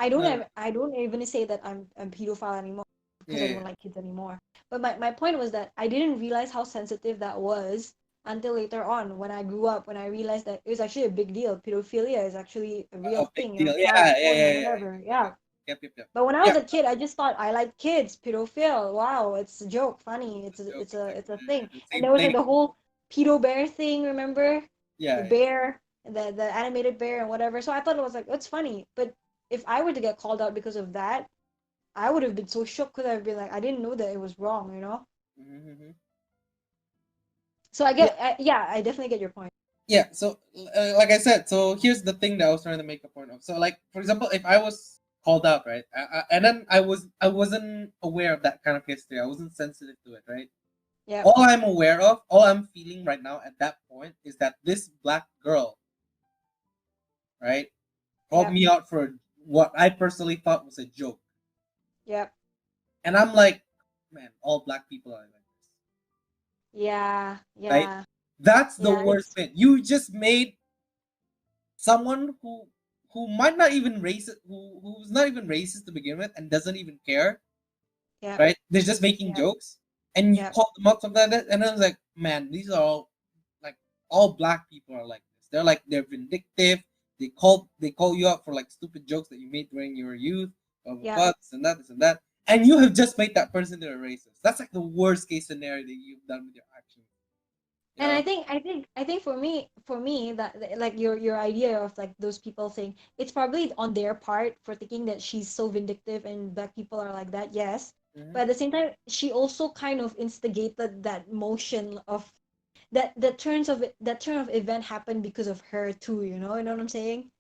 [SPEAKER 2] no, no.
[SPEAKER 1] I don't even say that I'm pedophile anymore because
[SPEAKER 2] Yeah,
[SPEAKER 1] I
[SPEAKER 2] yeah.
[SPEAKER 1] don't like kids anymore. But my point was that I didn't realize how sensitive that was until later on when I grew up, when I realized that it was actually a big deal. Pedophilia is actually a
[SPEAKER 2] A
[SPEAKER 1] real
[SPEAKER 2] big
[SPEAKER 1] thing,
[SPEAKER 2] deal.
[SPEAKER 1] child
[SPEAKER 2] Yeah, yeah,
[SPEAKER 1] porn or
[SPEAKER 2] yeah, yeah.
[SPEAKER 1] whatever. Yeah.
[SPEAKER 2] Yep, yep, yep.
[SPEAKER 1] But when I
[SPEAKER 2] Yeah,
[SPEAKER 1] was a kid, I just thought I like kids, pedophile. Wow, it's a joke, funny.
[SPEAKER 2] it's a joke.
[SPEAKER 1] It's
[SPEAKER 2] Exactly.
[SPEAKER 1] a thing.
[SPEAKER 2] The
[SPEAKER 1] And
[SPEAKER 2] same
[SPEAKER 1] there was like
[SPEAKER 2] thing.
[SPEAKER 1] the whole pedo bear thing, remember? The
[SPEAKER 2] Yeah, yeah.
[SPEAKER 1] bear, the animated bear and whatever. So I thought it was like it's funny. But if I were to get called out because of that, I would have been so shook because I'd be like, I didn't know that it was wrong, you know?
[SPEAKER 2] Mm-hmm.
[SPEAKER 1] So yeah, I definitely get your point.
[SPEAKER 2] Yeah, so like I said, so here's the thing that I was trying to make a point of. So like for example, if I was called out, right, and then I wasn't aware of that kind of history, I wasn't sensitive to it, right.
[SPEAKER 1] Yep,
[SPEAKER 2] All I'm aware of, all I'm feeling right now at that point is that this black girl, right, called
[SPEAKER 1] yep,
[SPEAKER 2] me out for what I personally thought was a joke,
[SPEAKER 1] yep,
[SPEAKER 2] and I'm like, man, all black people are like this,
[SPEAKER 1] yeah,
[SPEAKER 2] right?
[SPEAKER 1] yeah,
[SPEAKER 2] That's the
[SPEAKER 1] yeah.
[SPEAKER 2] worst bit. You just made someone who might not even racist, who's not even racist to begin with and doesn't even care,
[SPEAKER 1] Yep,
[SPEAKER 2] right? They're just making
[SPEAKER 1] yep,
[SPEAKER 2] jokes, and you
[SPEAKER 1] yep,
[SPEAKER 2] call them out something like that, and I was like, man, these are all like all black people are like this. They're like they're vindictive. They call you out for like stupid jokes that you made during your youth, blah blah
[SPEAKER 1] yep.
[SPEAKER 2] blah, this and that, this and that, and you have just made that person into a racist. That's like the worst case scenario that you've done with your actions. You
[SPEAKER 1] And
[SPEAKER 2] know?
[SPEAKER 1] I think for me that like your idea of like those people saying it's probably on their part for thinking that she's so vindictive and black people are like that, yes.
[SPEAKER 2] Hmm.
[SPEAKER 1] But at the same time, she also kind of instigated that motion of that turn of event happened because of her too, you know what I'm saying?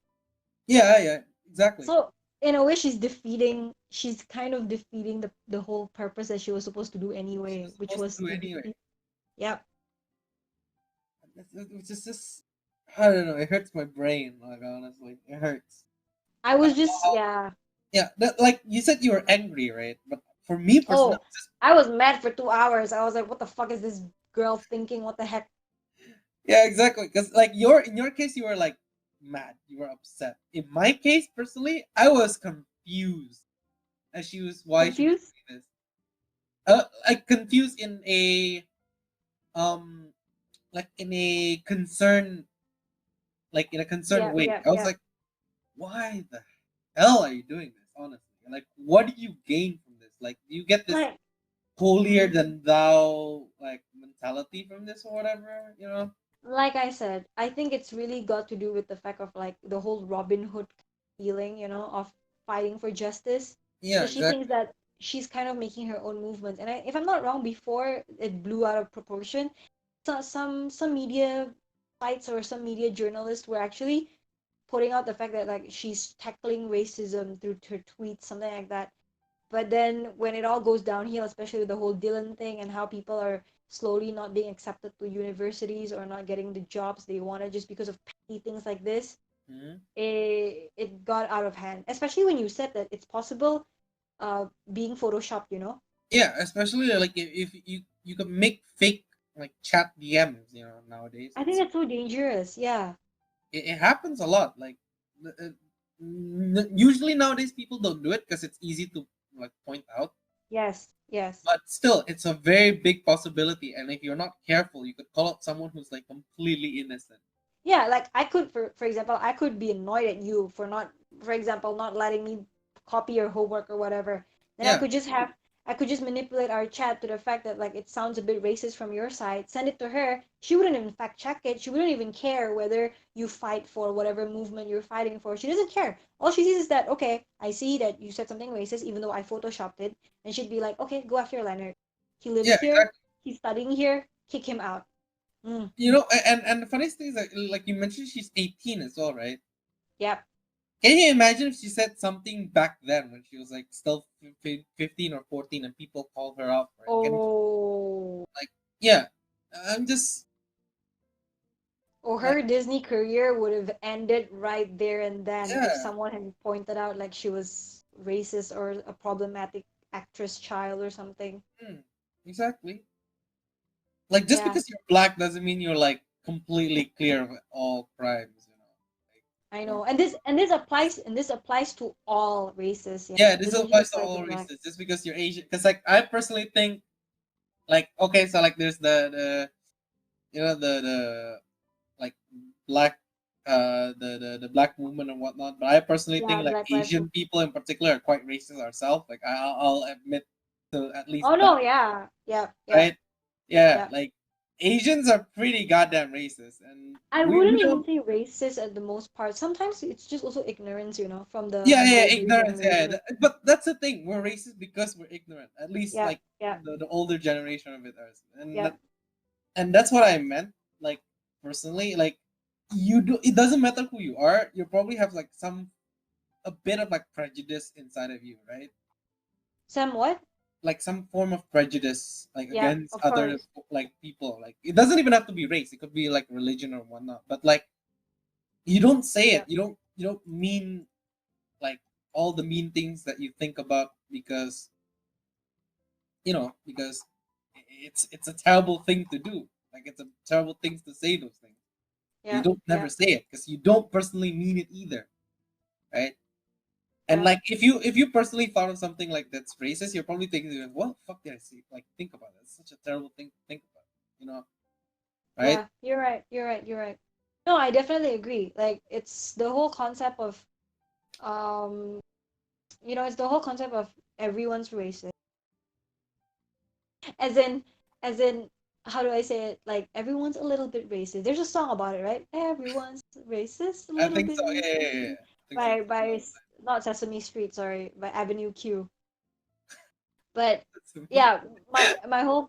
[SPEAKER 2] Yeah, yeah, exactly.
[SPEAKER 1] So in a way she's kind of defeating the whole purpose that she was supposed to do
[SPEAKER 2] She
[SPEAKER 1] anyway,
[SPEAKER 2] was
[SPEAKER 1] which
[SPEAKER 2] supposed to
[SPEAKER 1] was
[SPEAKER 2] do
[SPEAKER 1] to
[SPEAKER 2] anyway.
[SPEAKER 1] defeat. Yep.
[SPEAKER 2] Which is just I don't know. It hurts my brain. Like honestly, it hurts.
[SPEAKER 1] I
[SPEAKER 2] Uh,
[SPEAKER 1] was just yeah.
[SPEAKER 2] yeah, like you said, you were angry, right? But for me personally,
[SPEAKER 1] Oh, I was mad for 2 hours. I was like, what the fuck is this girl thinking? What the heck?
[SPEAKER 2] yeah, exactly. Because like in your case, you were like mad, you were upset. In my case, personally, I was confused as why she was
[SPEAKER 1] Confused?
[SPEAKER 2] doing this. Like confused in a um like in a concern like in a concerned
[SPEAKER 1] Yep,
[SPEAKER 2] way.
[SPEAKER 1] yep,
[SPEAKER 2] I was
[SPEAKER 1] yep.
[SPEAKER 2] like, why the hell are you doing this? Honestly, like, what do you gain from this? Like, do you get this
[SPEAKER 1] Like,
[SPEAKER 2] holier
[SPEAKER 1] mhm.
[SPEAKER 2] than thou like mentality from this or whatever? You know?
[SPEAKER 1] Like I said, I think it's really got to do with the fact of like the whole Robin Hood feeling, of fighting for justice.
[SPEAKER 2] Yeah,
[SPEAKER 1] Because she thinks
[SPEAKER 2] exactly.
[SPEAKER 1] that she's kind of making her own movements. And if I'm not wrong, before it blew out of proportion, so some media sites or some media journalists were actually putting out the fact that like she's tackling racism through her tweets, something like that. But then when it all goes downhill, especially with the whole Dylan thing and how people are slowly not being accepted to universities or not getting the jobs they wanted just because of petty things like this,
[SPEAKER 2] Hmm.
[SPEAKER 1] it got out of hand. Especially when you said that it's possible being photoshopped,
[SPEAKER 2] Yeah, especially like if you could make fake like chat DMs, nowadays
[SPEAKER 1] I think that's so dangerous. Yeah.
[SPEAKER 2] it happens a lot. Like usually nowadays people don't do it because it's easy to like point out.
[SPEAKER 1] Yes. Yes.
[SPEAKER 2] But still, it's a very big possibility, and if you're not careful, you could call out someone who's like completely innocent.
[SPEAKER 1] Yeah, like I could for example, I could be annoyed at you for not, for example, not letting me copy your homework or whatever. Then
[SPEAKER 2] Yeah,
[SPEAKER 1] I could just manipulate our chat to the fact that like it sounds a bit racist from your side, send it to her. She wouldn't even fact check it. She wouldn't even care whether you fight for whatever movement you're fighting for. She doesn't care. All she sees is that, okay, I see that you said something racist even though I photoshopped it, and she'd be like, okay, go after Leonard. He lives
[SPEAKER 2] yeah,
[SPEAKER 1] here,
[SPEAKER 2] exactly.
[SPEAKER 1] he's studying here, kick him out. Mm,
[SPEAKER 2] And the funniest thing is that like you mentioned, she's 18 as well, right?
[SPEAKER 1] yep.
[SPEAKER 2] Can you imagine if she said something back then when she was like still 15 or 14 and people called her out for it? Can
[SPEAKER 1] Oh,
[SPEAKER 2] like yeah, I'm just
[SPEAKER 1] or
[SPEAKER 2] like
[SPEAKER 1] her Disney career would have ended right there and then if
[SPEAKER 2] yeah,
[SPEAKER 1] someone had pointed out like she was racist or a problematic actress child or something.
[SPEAKER 2] hmm, exactly. Like just
[SPEAKER 1] Yeah.
[SPEAKER 2] because you're black doesn't mean you're like completely clear of all crimes. Like,
[SPEAKER 1] I
[SPEAKER 2] or
[SPEAKER 1] know, and this applies to all races. Yeah,
[SPEAKER 2] yeah,
[SPEAKER 1] it
[SPEAKER 2] this
[SPEAKER 1] isn't
[SPEAKER 2] applies
[SPEAKER 1] just
[SPEAKER 2] to
[SPEAKER 1] like the
[SPEAKER 2] all
[SPEAKER 1] black.
[SPEAKER 2] races. Just because you're Asian, because like I personally think, like, okay, so like there's the the like black the black movement and whatnot. But I personally
[SPEAKER 1] Yeah,
[SPEAKER 2] think like
[SPEAKER 1] Black Lives Matter.
[SPEAKER 2] Asian people in particular are quite racist ourselves. Like I'll admit to at least
[SPEAKER 1] Oh
[SPEAKER 2] that,
[SPEAKER 1] no, yeah, yep, yep,
[SPEAKER 2] right? Yeah,
[SPEAKER 1] yep.
[SPEAKER 2] like Asians are pretty goddamn racist, and
[SPEAKER 1] I
[SPEAKER 2] we
[SPEAKER 1] wouldn't
[SPEAKER 2] don't.
[SPEAKER 1] even say racist at the most part. Sometimes it's just also ignorance, from the
[SPEAKER 2] Yeah, yeah,
[SPEAKER 1] older
[SPEAKER 2] ignorance. Yeah,
[SPEAKER 1] generation.
[SPEAKER 2] but that's the thing. We're racist because we're ignorant. At least
[SPEAKER 1] Yep,
[SPEAKER 2] like
[SPEAKER 1] yep,
[SPEAKER 2] the older generation of it is,
[SPEAKER 1] yep.
[SPEAKER 2] and that's what I meant. Like personally, like you do. It doesn't matter who you are. You probably have like some a bit of like prejudice inside of you, right?
[SPEAKER 1] Somewhat.
[SPEAKER 2] Like some form of prejudice, like
[SPEAKER 1] Yep,
[SPEAKER 2] against
[SPEAKER 1] of
[SPEAKER 2] other
[SPEAKER 1] course.
[SPEAKER 2] like people. Like it doesn't even have to be race. It could be like religion or whatnot. But like you don't say it.
[SPEAKER 1] Yep.
[SPEAKER 2] You don't mean like all the mean things that you think about because because it's a terrible thing to do. Like it's a terrible thing to say those things. You
[SPEAKER 1] Yep.
[SPEAKER 2] don't never
[SPEAKER 1] Yep.
[SPEAKER 2] say it because you don't personally mean it either, right? And
[SPEAKER 1] Yep.
[SPEAKER 2] like if you personally thought of something like that's racist, you're probably thinking, what the fuck did I say? Like think about it. It's such a terrible thing to think about, right?
[SPEAKER 1] Yeah. You're right. You're right. You're right. No, I definitely agree. Like it's the whole concept of um, it's the whole concept of everyone's racist. As in, as in, how do I say it? Like everyone's a little bit racist. There's a song about it, right? Everyone's racist, a
[SPEAKER 2] I
[SPEAKER 1] little
[SPEAKER 2] think
[SPEAKER 1] bit
[SPEAKER 2] so. Yeah, yeah, yeah, yeah.
[SPEAKER 1] racist.
[SPEAKER 2] I think so.
[SPEAKER 1] Not Sesame Street, sorry, by Avenue Q. But
[SPEAKER 2] That's-
[SPEAKER 1] yeah, my whole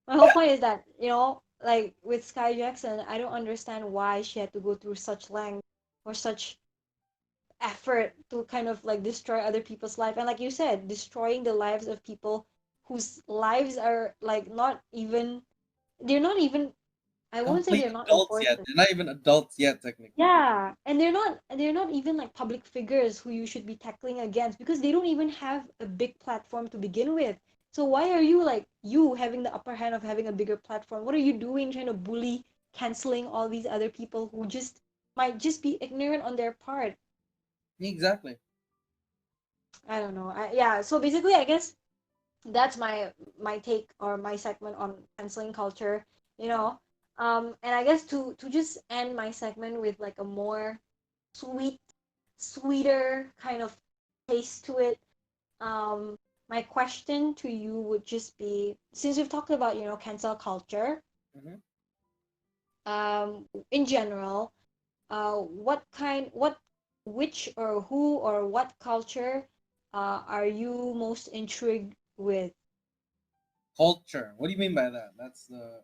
[SPEAKER 1] my whole point is that like with Sky Jackson, I don't understand why she had to go through such length or such effort to kind of like destroy other people's life, and like you said, destroying the lives of people whose lives are like they're not even, I won't say
[SPEAKER 2] Complete
[SPEAKER 1] they're not
[SPEAKER 2] adults yet.
[SPEAKER 1] important.
[SPEAKER 2] They're not even adults yet, technically.
[SPEAKER 1] Yeah, and they're not even like public figures who you should be tackling against because they don't even have a big platform to begin with. So why are you like you having the upper hand of having a bigger platform? What are you doing trying to bully, canceling all these other people who just might just be ignorant on their part?
[SPEAKER 2] Exactly.
[SPEAKER 1] I don't know. Yeah, so basically I guess that's my take or my segment on canceling culture, you know. And I guess to just end my segment with like a more sweet sweeter kind of taste to it. Um, my question to you would just be, since we've talked about, cancel culture,
[SPEAKER 2] Hmm.
[SPEAKER 1] in general, which or who or what culture, are you most intrigued with?
[SPEAKER 2] Culture. What do you mean by that? That's a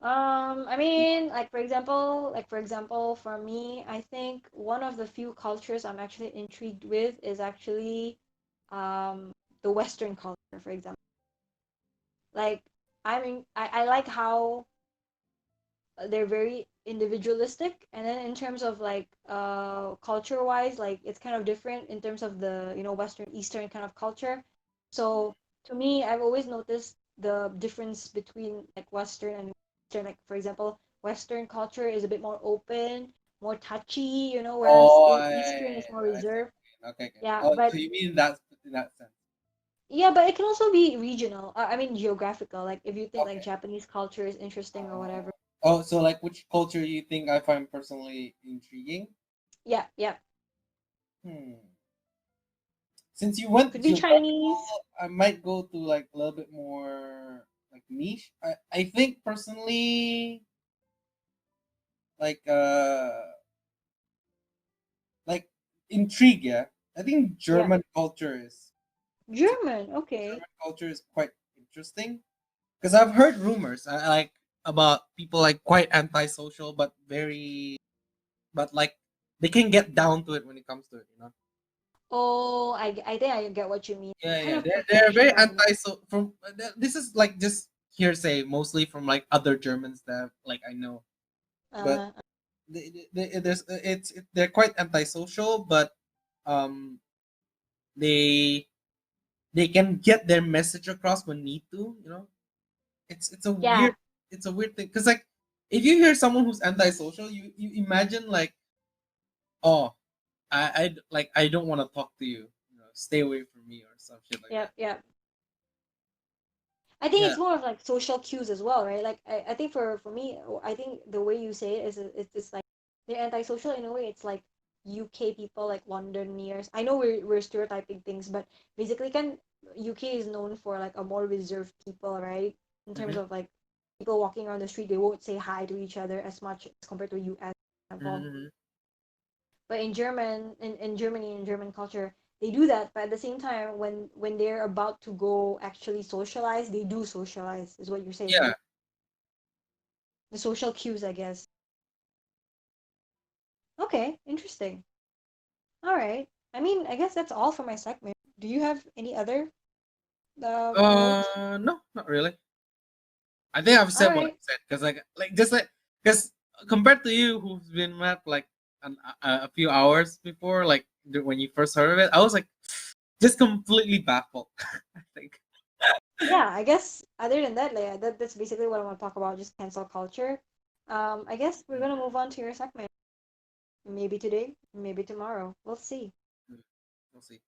[SPEAKER 1] I mean, like for example, for me, I think one of the few cultures I'm actually intrigued with is actually, um, the Western culture, for example. Like, I like how they're very individualistic, and then in terms of like culture wise, like it's kind of different in terms of the Western Eastern kind of culture. So to me, I've always noticed the difference between like Western and Eastern. Like for example, Western culture is a bit more open, more touchy, whereas
[SPEAKER 2] Oh,
[SPEAKER 1] in
[SPEAKER 2] yeah, yeah,
[SPEAKER 1] Eastern it's more
[SPEAKER 2] yeah, I see what
[SPEAKER 1] reserved.
[SPEAKER 2] you mean. Okay, okay.
[SPEAKER 1] Yeah,
[SPEAKER 2] Oh,
[SPEAKER 1] but
[SPEAKER 2] so you mean in that sense?
[SPEAKER 1] yeah, but it can also be regional. I mean geographical. Like if you think like
[SPEAKER 2] Okay.
[SPEAKER 1] Japanese culture is interesting or
[SPEAKER 2] Uh,
[SPEAKER 1] whatever.
[SPEAKER 2] so like which culture you think I find personally intriguing?
[SPEAKER 1] Yeah, yeah.
[SPEAKER 2] Hmm. Since you went
[SPEAKER 1] Could be
[SPEAKER 2] geographical,
[SPEAKER 1] Chinese.
[SPEAKER 2] I might go to like a little bit more like niche. I think personally like like intrigue, yeah. I think
[SPEAKER 1] Yeah. German. Okay.
[SPEAKER 2] German culture is quite interesting because I've heard rumors like about people like quite antisocial but very but like they can get down to it when it comes to it.
[SPEAKER 1] Oh, I think I get what you mean.
[SPEAKER 2] Yeah,
[SPEAKER 1] Kind
[SPEAKER 2] yeah,
[SPEAKER 1] of
[SPEAKER 2] they're very
[SPEAKER 1] professional.
[SPEAKER 2] anti. So from this is like just hearsay, mostly from like other Germans that like I know, but
[SPEAKER 1] Uh,
[SPEAKER 2] they're quite antisocial, but um they they can get their message across when need to. It's a
[SPEAKER 1] yeah.
[SPEAKER 2] weird thing because like if you hear someone who's antisocial, you imagine like, oh, like I don't want to talk to you. You know, stay away from me or some shit like
[SPEAKER 1] Yep,
[SPEAKER 2] that.
[SPEAKER 1] yep. I think
[SPEAKER 2] Yeah.
[SPEAKER 1] it's more of like social cues as well, right? Like I think for me, I think the way you say it is it's like they're antisocial in a way. It's like UK people, like Londoners. I know we're stereotyping things, but basically, can UK is known for like a more reserved people, right? In terms
[SPEAKER 2] Mm-hmm.
[SPEAKER 1] of like people walking around the street, they won't say hi to each other as much as compared to US, for example.
[SPEAKER 2] Mm-hmm.
[SPEAKER 1] But in Germany, in German culture, they do that. But at the same time, when they're about to go actually socialize, they do socialize. Is what you're saying,
[SPEAKER 2] Yeah.
[SPEAKER 1] right? The social cues, I guess. Okay, interesting. All right. I mean, I guess that's all for my segment. Do you have any other notes?
[SPEAKER 2] No, not really. I think I've
[SPEAKER 1] All
[SPEAKER 2] said what I
[SPEAKER 1] right.
[SPEAKER 2] said because like just like because compared to you who's been met like a few hours before, like when you first heard of it, I was like just completely baffled. I think.
[SPEAKER 1] Yeah, I guess other than that, like that's basically what I want to talk about, just cancel culture. I guess we're gonna move on to your segment. Maybe today, maybe tomorrow. We'll see.
[SPEAKER 2] Mm, we'll see.